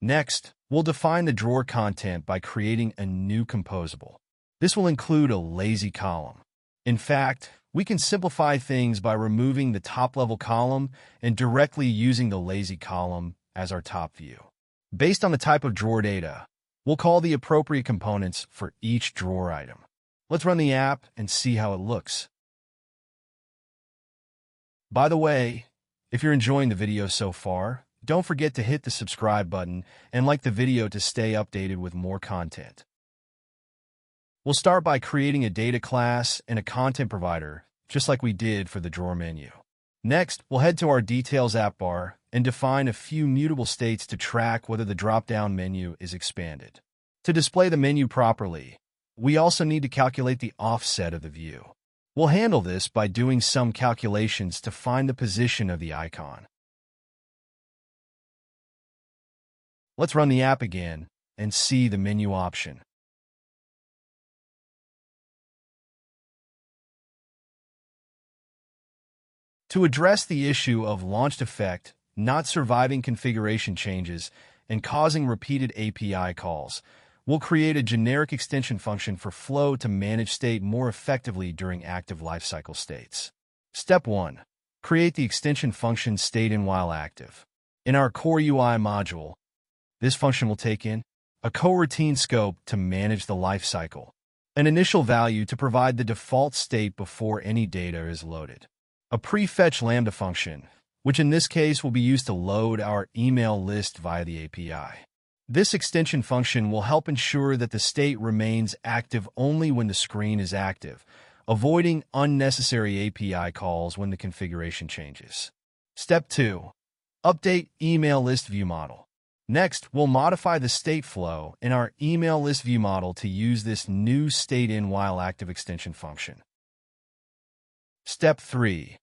S1: Next, we'll define the drawer content by creating a new composable. This will include a lazy column. In fact, we can simplify things by removing the top-level column and directly using the lazy column as our top view. Based on the type of drawer data, we'll call the appropriate components for each drawer item. Let's run the app and see how it looks. By the way, if you're enjoying the video so far, don't forget to hit the subscribe button and like the video to stay updated with more content. We'll start by creating a data class and a content provider, just like we did for the drawer menu. Next, we'll head to our Details app bar and define a few mutable states to track whether the drop-down menu is expanded. To display the menu properly, we also need to calculate the offset of the view. We'll handle this by doing some calculations to find the position of the icon. Let's run the app again and see the menu option. To address the issue of launched effect not surviving configuration changes and causing repeated API calls, we'll create a generic extension function for Flow to manage state more effectively during active lifecycle states. Step 1. Create the extension function stateInWhileActive. In our core UI module, this function will take in a coroutine scope to manage the lifecycle, an initial value to provide the default state before any data is loaded, a prefetch Lambda function, which in this case will be used to load our email list via the API. This extension function will help ensure that the state remains active only when the screen is active, avoiding unnecessary API calls when the configuration changes. Step 2. Update email list ViewModel. Next, we'll modify the state flow in our email list ViewModel to use this new stateInWhileActive extension function. Step 3.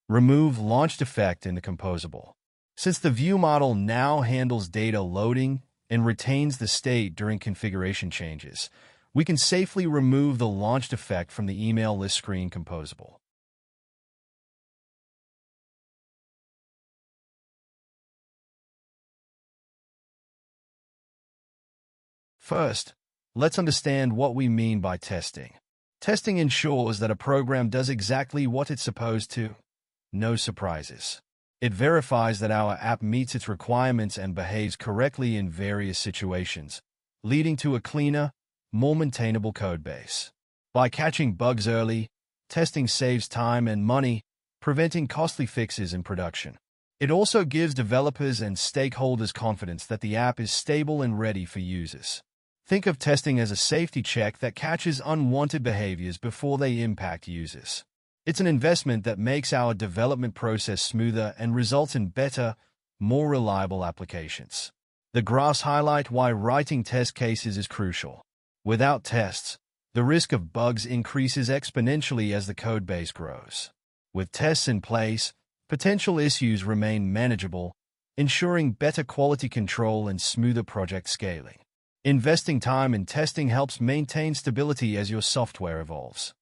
S1: Remove launched effect in the composable. Since the ViewModel now handles data loading and retains the state during configuration changes, we can safely remove the launched effect from the email list screen composable. First, let's understand what we mean by testing. Testing ensures that a program does exactly what it's supposed to. No surprises. It verifies that our app meets its requirements and behaves correctly in various situations, leading to a cleaner, more maintainable codebase. By catching bugs early, testing saves time and money, preventing costly fixes in production. It also gives developers and stakeholders confidence that the app is stable and ready for users. Think of testing as a safety check that catches unwanted behaviors before they impact users. It's an investment that makes our development process smoother and results in better, more reliable applications. The graphs highlight why writing test cases is crucial. Without tests, the risk of bugs increases exponentially as the codebase grows. With tests in place, potential issues remain manageable, ensuring better quality control and smoother project scaling. Investing time in testing helps maintain stability as your software evolves.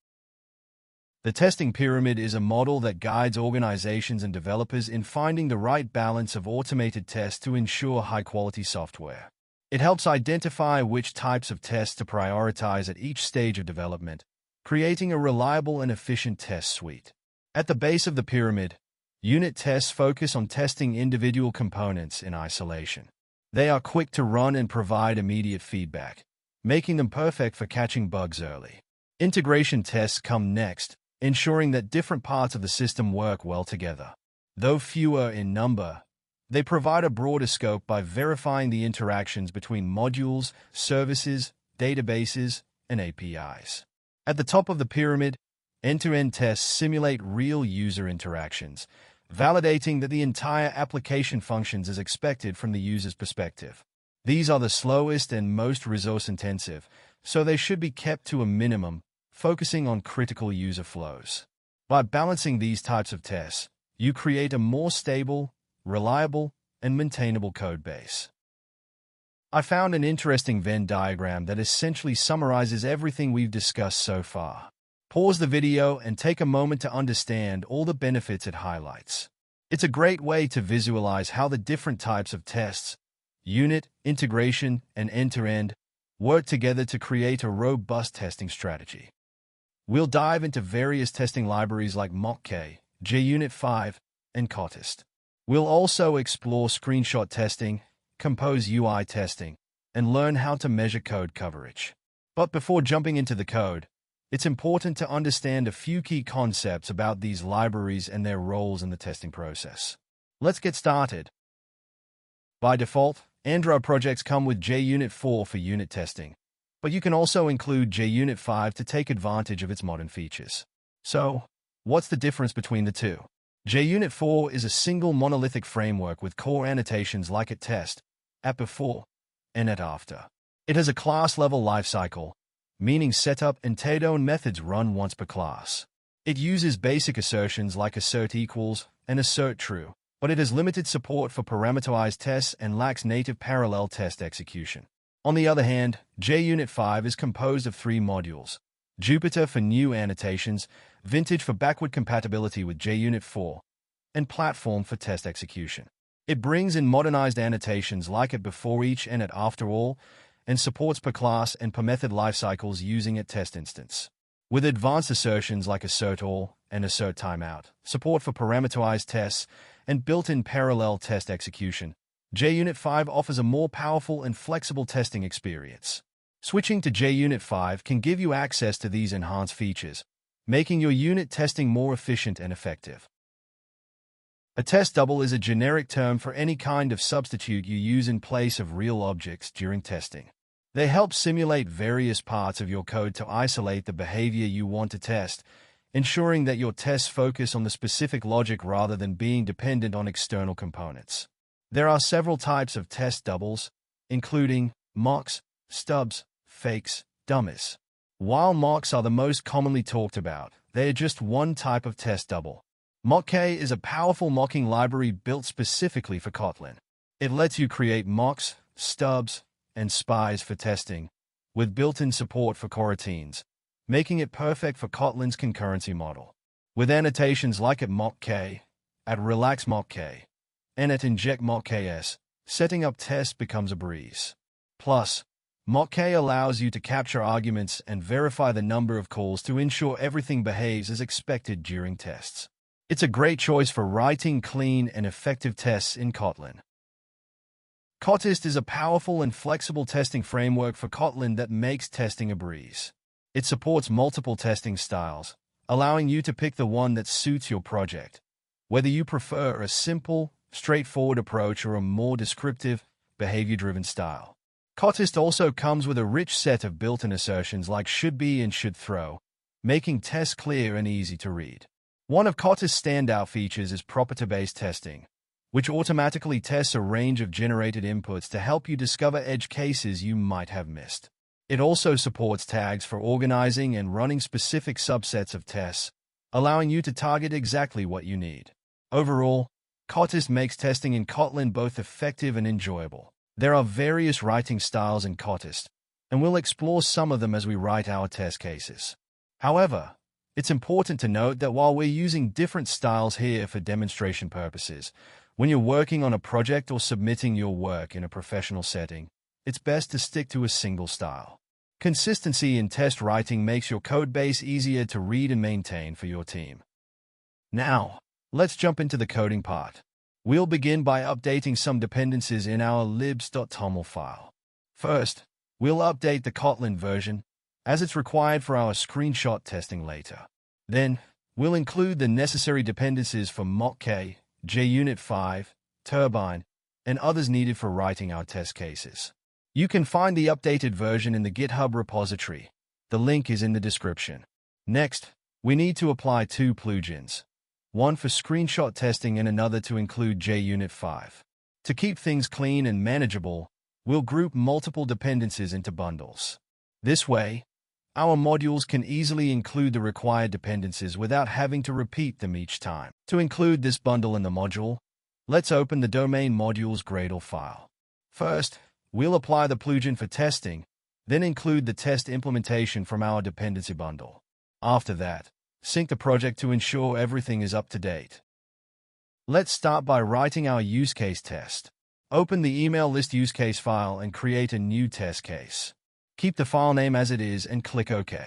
S1: The testing pyramid is a model that guides organizations and developers in finding the right balance of automated tests to ensure high-quality software. It helps identify which types of tests to prioritize at each stage of development, creating a reliable and efficient test suite. At the base of the pyramid, unit tests focus on testing individual components in isolation. They are quick to run and provide immediate feedback, making them perfect for catching bugs early. Integration tests come next, ensuring that different parts of the system work well together. Though fewer in number, they provide a broader scope by verifying the interactions between modules, services, databases, and APIs. At the top of the pyramid, end-to-end tests simulate real user interactions, validating that the entire application functions as expected from the user's perspective. These are the slowest and most resource-intensive, so they should be kept to a minimum, focusing on critical user flows. By balancing these types of tests, you create a more stable, reliable, and maintainable code base. I found an interesting Venn diagram that essentially summarizes everything we've discussed so far. Pause the video and take a moment to understand all the benefits it highlights. It's a great way to visualize how the different types of tests, unit, integration, and end-to-end, work together to create a robust testing strategy. We'll dive into various testing libraries like MockK, JUnit 5, and KoTest. We'll also explore screenshot testing, compose UI testing, and learn how to measure code coverage. But before jumping into the code, it's important to understand a few key concepts about these libraries and their roles in the testing process. Let's get started. By default, Android projects come with JUnit 4 for unit testing, but you can also include JUnit 5 to take advantage of its modern features. So, what's the difference between the two? JUnit 4 is a single monolithic framework with core annotations like at test, at before, and at after. It has a class-level lifecycle, meaning setup and taildown methods run once per class. It uses basic assertions like assert equals and assert true, but it has limited support for parameterized tests and lacks native parallel test execution. On the other hand, JUnit 5 is composed of 3 modules: Jupyter for new annotations, Vintage for backward compatibility with JUnit 4, and Platform for test execution. It brings in modernized annotations like at before each and at after all, and supports per class and per method lifecycles using at test instance. With advanced assertions like assert all and assert timeout, support for parameterized tests, and built-in parallel test execution, JUnit 5 offers a more powerful and flexible testing experience. Switching to JUnit 5 can give you access to these enhanced features, making your unit testing more efficient and effective. A test double is a generic term for any kind of substitute you use in place of real objects during testing. They help simulate various parts of your code to isolate the behavior you want to test, ensuring that your tests focus on the specific logic rather than being dependent on external components. There are several types of test doubles, including mocks, stubs, fakes, dummies. While mocks are the most commonly talked about, they are just one type of test double. MockK is a powerful mocking library built specifically for Kotlin. It lets you create mocks, stubs, and spies for testing, with built-in support for coroutines, making it perfect for Kotlin's concurrency model. With annotations like at MockK, at relax MockK, and at inject MockKs, setting up tests becomes a breeze. Plus, MockK allows you to capture arguments and verify the number of calls to ensure everything behaves as expected during tests. It's a great choice for writing clean and effective tests in Kotlin. KoTest is a powerful and flexible testing framework for Kotlin that makes testing a breeze. It supports multiple testing styles, allowing you to pick the one that suits your project, whether you prefer a simple, straightforward approach or a more descriptive, behavior-driven style. KoTest also comes with a rich set of built-in assertions like should be and should throw, making tests clear and easy to read. One of KoTest's standout features is property-based testing, which automatically tests a range of generated inputs to help you discover edge cases you might have missed. It also supports tags for organizing and running specific subsets of tests, allowing you to target exactly what you need. Overall, KoTest makes testing in Kotlin both effective and enjoyable. There are various writing styles in KoTest, and we'll explore some of them as we write our test cases. However, it's important to note that while we're using different styles here for demonstration purposes, when you're working on a project or submitting your work in a professional setting, it's best to stick to a single style. Consistency in test writing makes your code base easier to read and maintain for your team. Now, let's jump into the coding part. We'll begin by updating some dependencies in our libs.toml file. First, we'll update the Kotlin version, as it's required for our screenshot testing later. Then, we'll include the necessary dependencies for MockK, JUnit 5, Turbine, and others needed for writing our test cases. You can find the updated version in the GitHub repository. The link is in the description. Next, we need to apply 2 plugins, one for screenshot testing and another to include JUnit 5. To keep things clean and manageable, we'll group multiple dependencies into bundles. This way, our modules can easily include the required dependencies without having to repeat them each time. To include this bundle in the module, let's open the domain modules Gradle file. First, we'll apply the plugin for testing, then include the test implementation from our dependency bundle. After that, sync the project to ensure everything is up to date. Let's start by writing our use case test. Open the email list use case file and create a new test case. Keep the file name as it is and click OK.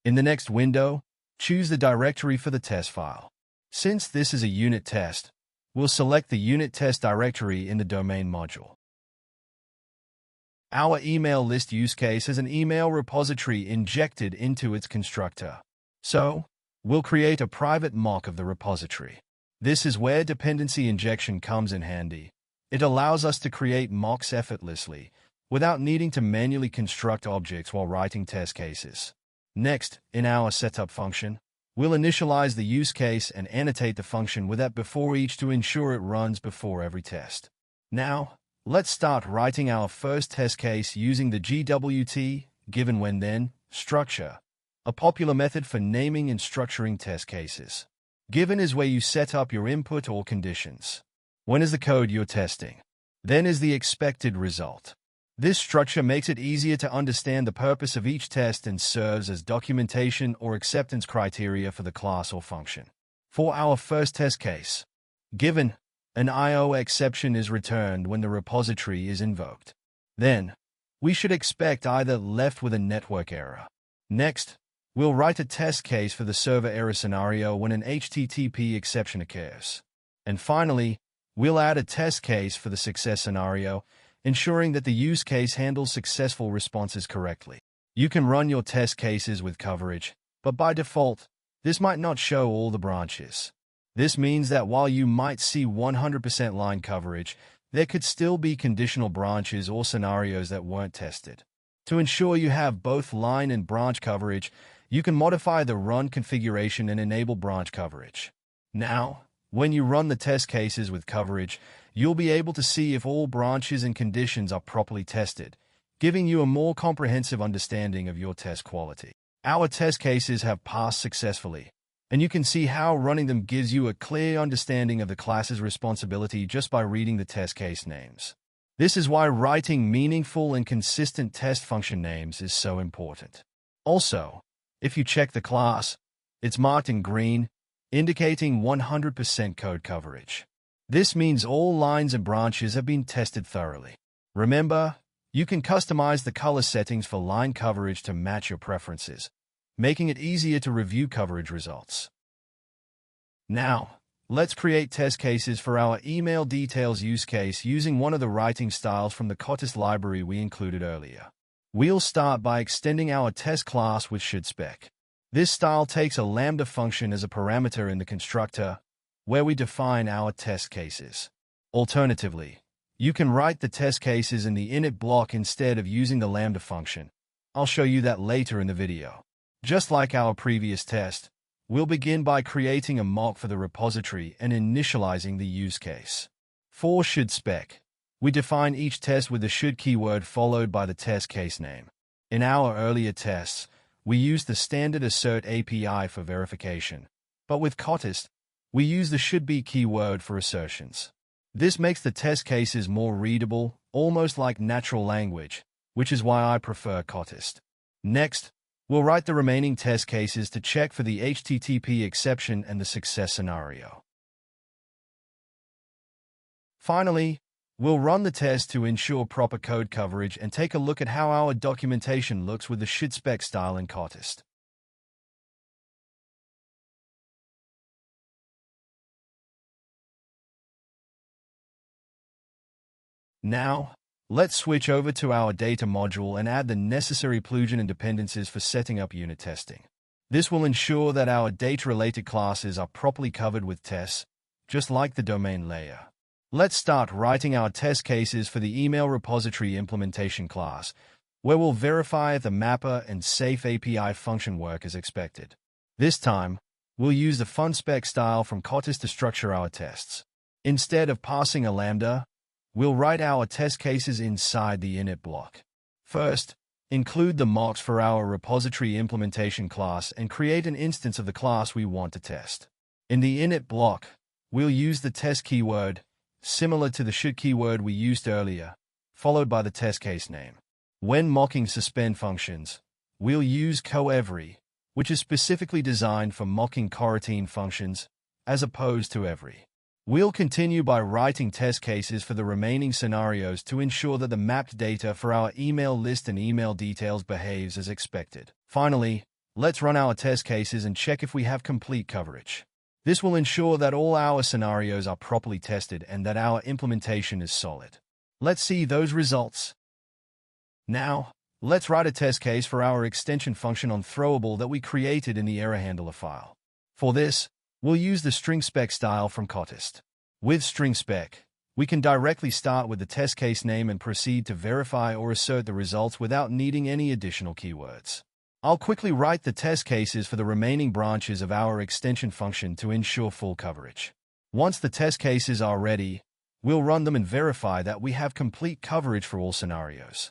S1: In the next window, choose the directory for the test file. Since this is a unit test, we'll select the unit test directory in the domain module. Our email list use case has an email repository injected into its constructor. So, we'll create a private mock of the repository. This is where dependency injection comes in handy. It allows us to create mocks effortlessly, without needing to manually construct objects while writing test cases. Next, in our setup function, we'll initialize the use case and annotate the function with that before each to ensure it runs before every test. Now, let's start writing our first test case using the GWT, given when then, structure, a popular method for naming and structuring test cases. Given is where you set up your input or conditions. When is the code you're testing? Then is the expected result. This structure makes it easier to understand the purpose of each test and serves as documentation or acceptance criteria for the class or function. For our first test case, given, an IO exception is returned when the repository is invoked. Then, we should expect either left with a network error. Next, we'll write a test case for the server error scenario when an HTTP exception occurs. And finally, we'll add a test case for the success scenario, ensuring that the use case handles successful responses correctly. You can run your test cases with coverage, but by default, this might not show all the branches. This means that while you might see 100% line coverage, there could still be conditional branches or scenarios that weren't tested. To ensure you have both line and branch coverage, you can modify the run configuration and enable branch coverage. Now, when you run the test cases with coverage, you'll be able to see if all branches and conditions are properly tested, giving you a more comprehensive understanding of your test quality. Our test cases have passed successfully, and you can see how running them gives you a clear understanding of the class's responsibility just by reading the test case names. This is why writing meaningful and consistent test function names is so important. Also, if you check the class, it's marked in green, indicating 100% code coverage. This means all lines and branches have been tested thoroughly. Remember, you can customize the color settings for line coverage to match your preferences, making it easier to review coverage results. Now, let's create test cases for our email details use case using one of the writing styles from the KoTest library we included earlier. We'll start by extending our test class with shouldSpec. This style takes a lambda function as a parameter in the constructor, where we define our test cases. Alternatively, you can write the test cases in the init block instead of using the lambda function. I'll show you that later in the video. Just like our previous test, we'll begin by creating a mock for the repository and initializing the use case. For shouldSpec, we define each test with the should keyword followed by the test case name. In our earlier tests, we used the standard assert API for verification, but with KoTest, we use the shouldBe keyword for assertions. This makes the test cases more readable, almost like natural language, which is why I prefer KoTest. Next, we'll write the remaining test cases to check for the HTTP exception and the success scenario. Finally, we'll run the test to ensure proper code coverage and take a look at how our documentation looks with the shouldSpec style in KoTest. Now, let's switch over to our data module and add the necessary plugin and dependencies for setting up unit testing. This will ensure that our data-related classes are properly covered with tests, just like the domain layer. Let's start writing our test cases for the email repository implementation class, where we'll verify if the mapper and safe API function work as expected. This time, we'll use the funspec style from KoTest to structure our tests. Instead of passing a lambda, we'll write our test cases inside the init block. First, include the mocks for our repository implementation class and create an instance of the class we want to test. In the init block, we'll use the test keyword, similar to the should keyword we used earlier, followed by the test case name. When mocking suspend functions, we'll use koEvery, which is specifically designed for mocking coroutine functions, as opposed to every. We'll continue by writing test cases for the remaining scenarios to ensure that the mapped data for our email list and email details behaves as expected. Finally, let's run our test cases and check if we have complete coverage. This will ensure that all our scenarios are properly tested and that our implementation is solid. Let's see those results. Now, let's write a test case for our extension function on throwable that we created in the error handler file. For this, we'll use the string spec style from KoTest. With string spec, we can directly start with the test case name and proceed to verify or assert the results without needing any additional keywords. I'll quickly write the test cases for the remaining branches of our extension function to ensure full coverage. Once the test cases are ready, we'll run them and verify that we have complete coverage for all scenarios.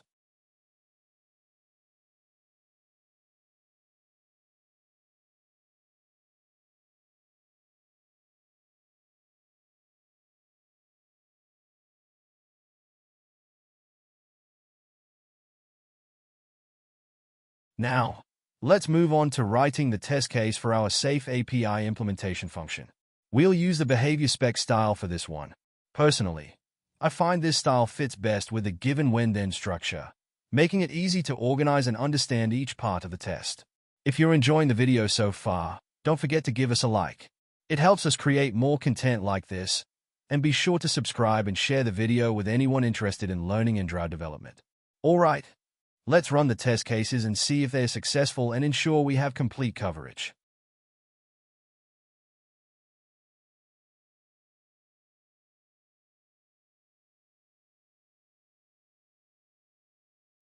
S1: Now, let's move on to writing the test case for our safe API implementation function. We'll use the behavior spec style for this one. Personally, I find this style fits best with the given when-then structure, making it easy to organize and understand each part of the test. If you're enjoying the video so far, don't forget to give us a like. It helps us create more content like this, and be sure to subscribe and share the video with anyone interested in learning Android development. Alright, let's run the test cases and see if they're successful and ensure we have complete coverage.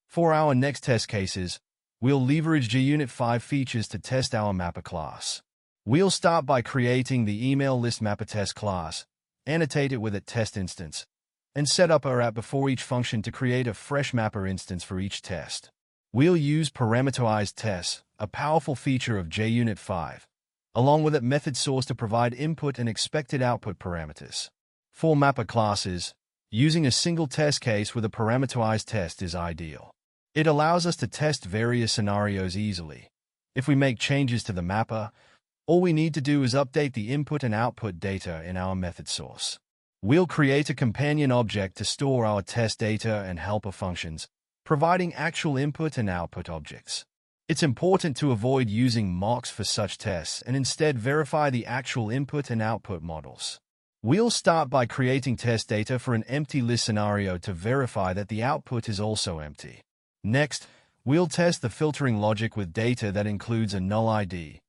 S1: For our next test cases, we'll leverage JUNIT 5 features to test our mapper class. We'll start by creating the email list mapper test class, annotate it with a test instance, and set up our app before each function to create a fresh mapper instance for each test. We'll use parameterized tests, a powerful feature of JUnit 5, along with a method source to provide input and expected output parameters. For mapper classes, using a single test case with a parameterized test is ideal. It allows us to test various scenarios easily. If we make changes to the mapper, all we need to do is update the input and output data in our method source. We'll create a companion object to store our test data and helper functions, providing actual input and output objects. It's important to avoid using mocks for such tests and instead verify the actual input and output models. We'll start by creating test data for an empty list scenario to verify that the output is also empty. Next, we'll test the filtering logic with data that includes a null ID,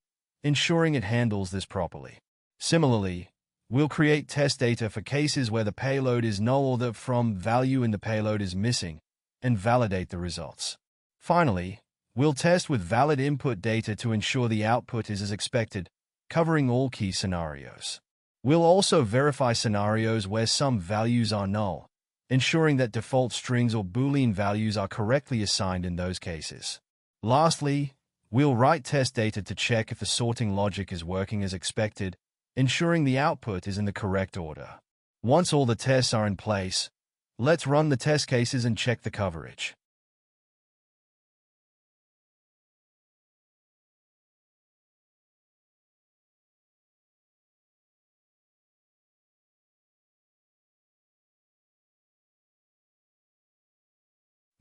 S1: ensuring it handles this properly. Similarly, we'll create test data for cases where the payload is null or the from value in the payload is missing, and validate the results. Finally, we'll test with valid input data to ensure the output is as expected, covering all key scenarios. We'll also verify scenarios where some values are null, ensuring that default strings or Boolean values are correctly assigned in those cases. Lastly, we'll write test data to check if the sorting logic is working as expected, ensuring the output is in the correct order. Once all the tests are in place, let's run the test cases and check the coverage.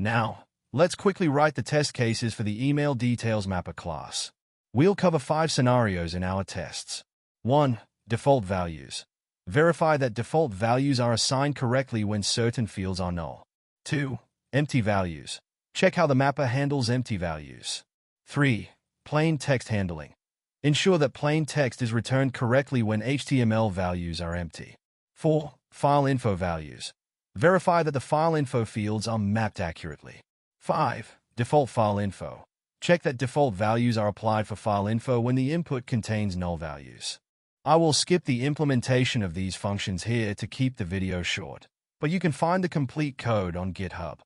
S1: Now, let's quickly write the test cases for the email details mapper class. We'll cover 5 scenarios in our tests. 1. Default values. Verify that default values are assigned correctly when certain fields are null. 2. Empty values. Check how the mapper handles empty values. 3. Plain text handling. Ensure that plain text is returned correctly when HTML values are empty. 4. File info values. Verify that the file info fields are mapped accurately. 5. Default file info. Check that default values are applied for file info when the input contains null values. I will skip the implementation of these functions here to keep the video short, but you can find the complete code on GitHub.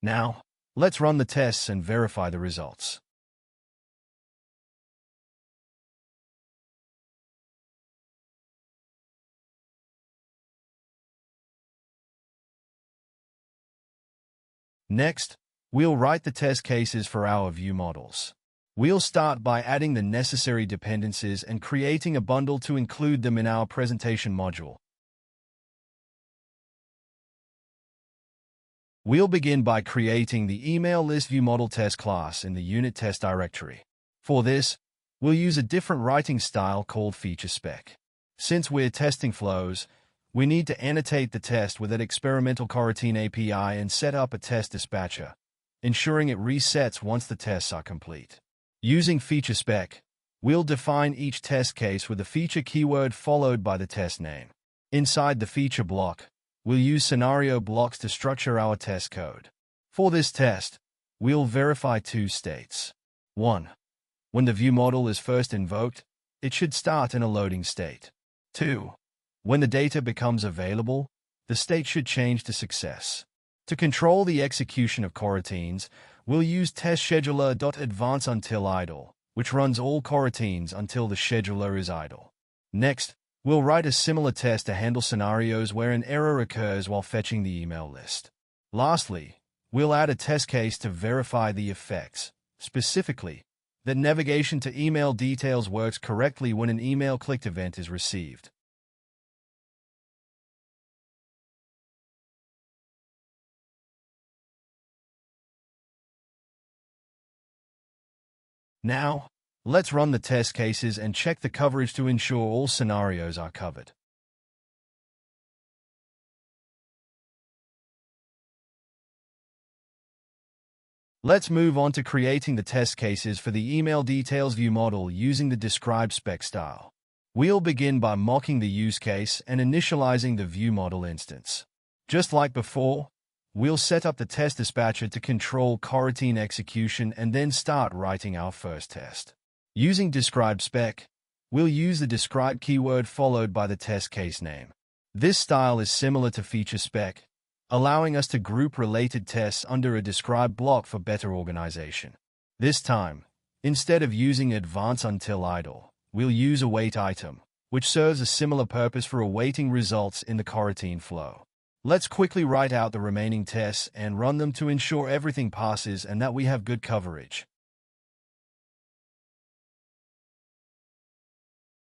S1: Now, let's run the tests and verify the results. Next, we'll write the test cases for our ViewModels. We'll start by adding the necessary dependencies and creating a bundle to include them in our presentation module. We'll begin by creating the email list ViewModel test class in the unit test directory. For this, we'll use a different writing style called feature spec. Since we're testing flows, we need to annotate the test with that experimental coroutine API and set up a test dispatcher, ensuring it resets once the tests are complete. Using feature spec, we'll define each test case with the feature keyword followed by the test name. Inside the feature block, we'll use scenario blocks to structure our test code. For this test, we'll verify two states. 1. When the ViewModel is first invoked, it should start in a loading state. 2. When the data becomes available, the state should change to success. To control the execution of coroutines, we'll use testscheduler.advanceUntilIdle, which runs all coroutines until the scheduler is idle. Next, we'll write a similar test to handle scenarios where an error occurs while fetching the email list. Lastly, we'll add a test case to verify the effects, specifically, that navigation to email details works correctly when an email clicked event is received. Now, let's run the test cases and check the coverage to ensure all scenarios are covered. Let's move on to creating the test cases for the email details ViewModel using the describe spec style. We'll begin by mocking the use case and initializing the ViewModel instance. Just like before, we'll set up the test dispatcher to control coroutine execution and then start writing our first test. Using describe spec, we'll use the describe keyword followed by the test case name. This style is similar to feature spec, allowing us to group related tests under a describe block for better organization. This time, instead of using advance until idle, we'll use await item, which serves a similar purpose for awaiting results in the coroutine flow. Let's quickly write out the remaining tests and run them to ensure everything passes and that we have good coverage.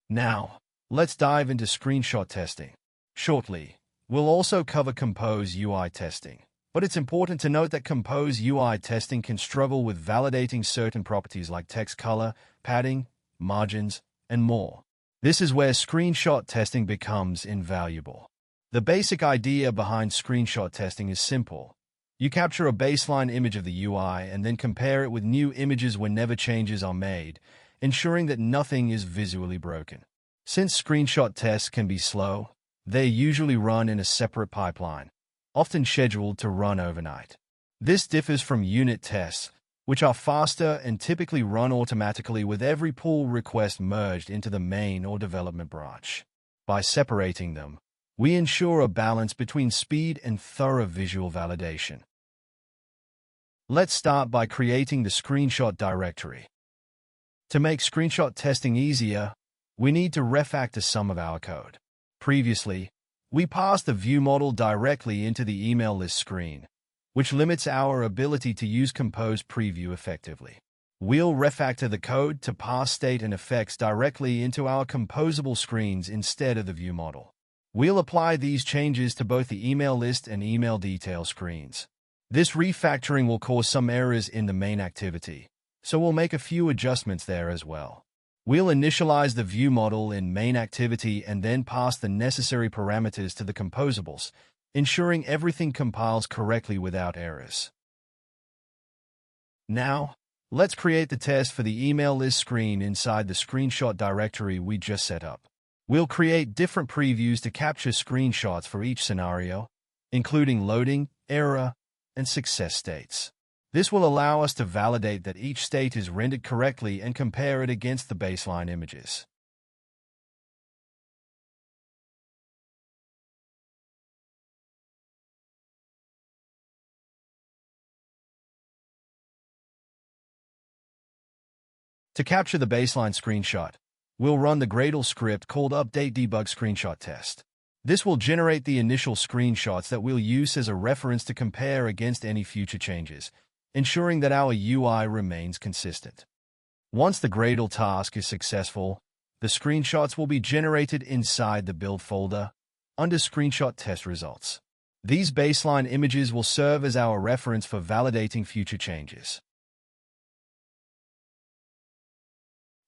S1: Now, let's dive into screenshot testing. Shortly, we'll also cover Compose UI testing, but it's important to note that Compose UI testing can struggle with validating certain properties like text color, padding, margins, and more. This is where screenshot testing becomes invaluable. The basic idea behind screenshot testing is simple. You capture a baseline image of the UI and then compare it with new images whenever changes are made, ensuring that nothing is visually broken. Since screenshot tests can be slow, they usually run in a separate pipeline, often scheduled to run overnight. This differs from unit tests, which are faster and typically run automatically with every pull request merged into the main or development branch. By separating them, we ensure a balance between speed and thorough visual validation. Let's start by creating the screenshot directory. To make screenshot testing easier, we need to refactor some of our code. Previously, we passed the ViewModel directly into the email list screen, which limits our ability to use Compose Preview effectively. We'll refactor the code to pass state and effects directly into our composable screens instead of the ViewModel. We'll apply these changes to both the email list and email detail screens. This refactoring will cause some errors in the main activity, so we'll make a few adjustments there as well. We'll initialize the ViewModel in main activity and then pass the necessary parameters to the composables, ensuring everything compiles correctly without errors. Now, let's create the test for the email list screen inside the screenshot directory we just set up. We'll create different previews to capture screenshots for each scenario, including loading, error, and success states. This will allow us to validate that each state is rendered correctly and compare it against the baseline images. To capture the baseline screenshot, we'll run the Gradle script called update debug screenshot test. This will generate the initial screenshots that we'll use as a reference to compare against any future changes, ensuring that our UI remains consistent. Once the Gradle task is successful, the screenshots will be generated inside the build folder under screenshot test results. These baseline images will serve as our reference for validating future changes.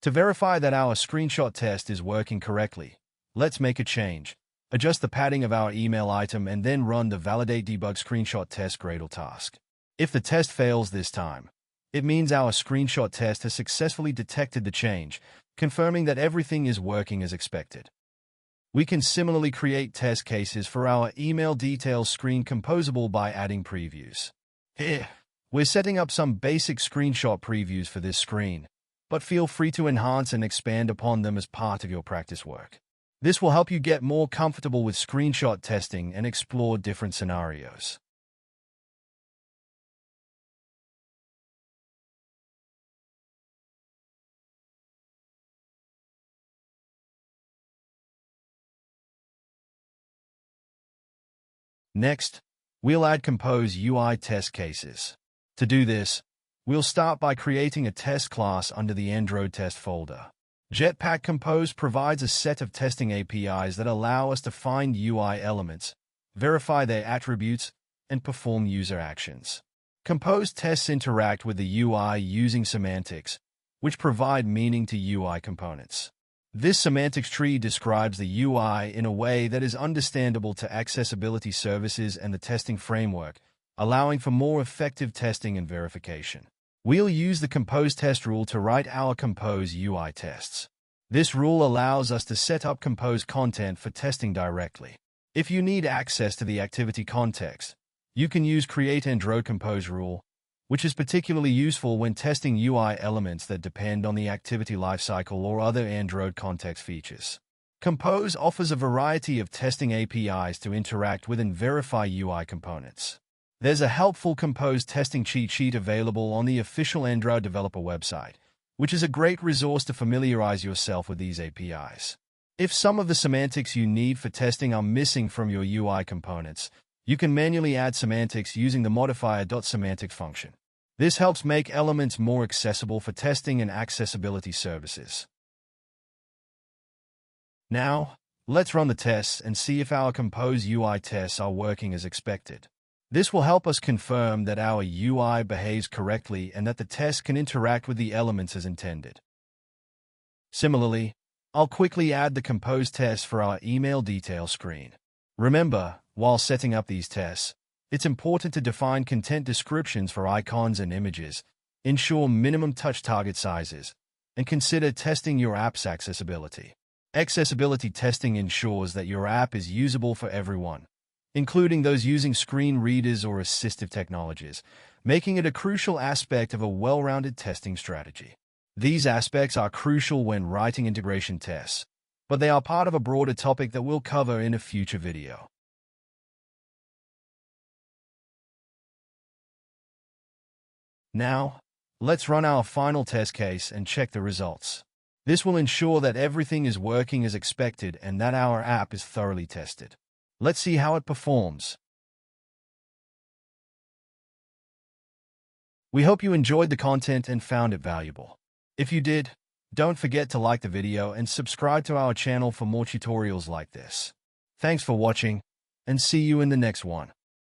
S1: To verify that our screenshot test is working correctly, let's make a change. Adjust the padding of our email item and then run the validate debug screenshot test Gradle task. If the test fails this time, it means our screenshot test has successfully detected the change, confirming that everything is working as expected. We can similarly create test cases for our email details screen composable by adding previews. Here, we're setting up some basic screenshot previews for this screen, but feel free to enhance and expand upon them as part of your practice work. This will help you get more comfortable with screenshot testing and explore different scenarios. Next, we'll add Compose UI test cases. To do this, we'll start by creating a test class under the Android test folder. Jetpack Compose provides a set of testing APIs that allow us to find UI elements, verify their attributes, and perform user actions. Compose tests interact with the UI using semantics, which provide meaning to UI components. This semantics tree describes the UI in a way that is understandable to accessibility services and the testing framework, allowing for more effective testing and verification. We'll use the Compose test rule to write our Compose UI tests. This rule allows us to set up Compose content for testing directly. If you need access to the activity context, you can use Create Android Compose rule, which is particularly useful when testing UI elements that depend on the activity lifecycle or other Android context features. Compose offers a variety of testing APIs to interact with and verify UI components. There's a helpful Compose testing cheat sheet available on the official Android developer website, which is a great resource to familiarize yourself with these APIs. If some of the semantics you need for testing are missing from your UI components, you can manually add semantics using the modifier.semantic function. This helps make elements more accessible for testing and accessibility services. Now, let's run the tests and see if our Compose UI tests are working as expected. This will help us confirm that our UI behaves correctly and that the test can interact with the elements as intended. Similarly, I'll quickly add the Compose test for our email details screen. Remember, while setting up these tests, it's important to define content descriptions for icons and images, ensure minimum touch target sizes, and consider testing your app's accessibility. Accessibility testing ensures that your app is usable for everyone, including those using screen readers or assistive technologies, making it a crucial aspect of a well-rounded testing strategy. These aspects are crucial when writing integration tests, but they are part of a broader topic that we'll cover in a future video. Now, let's run our final test case and check the results. This will ensure that everything is working as expected and that our app is thoroughly tested. Let's see how it performs. We hope you enjoyed the content and found it valuable. If you did, don't forget to like the video and subscribe to our channel for more tutorials like this. Thanks for watching, and see you in the next one.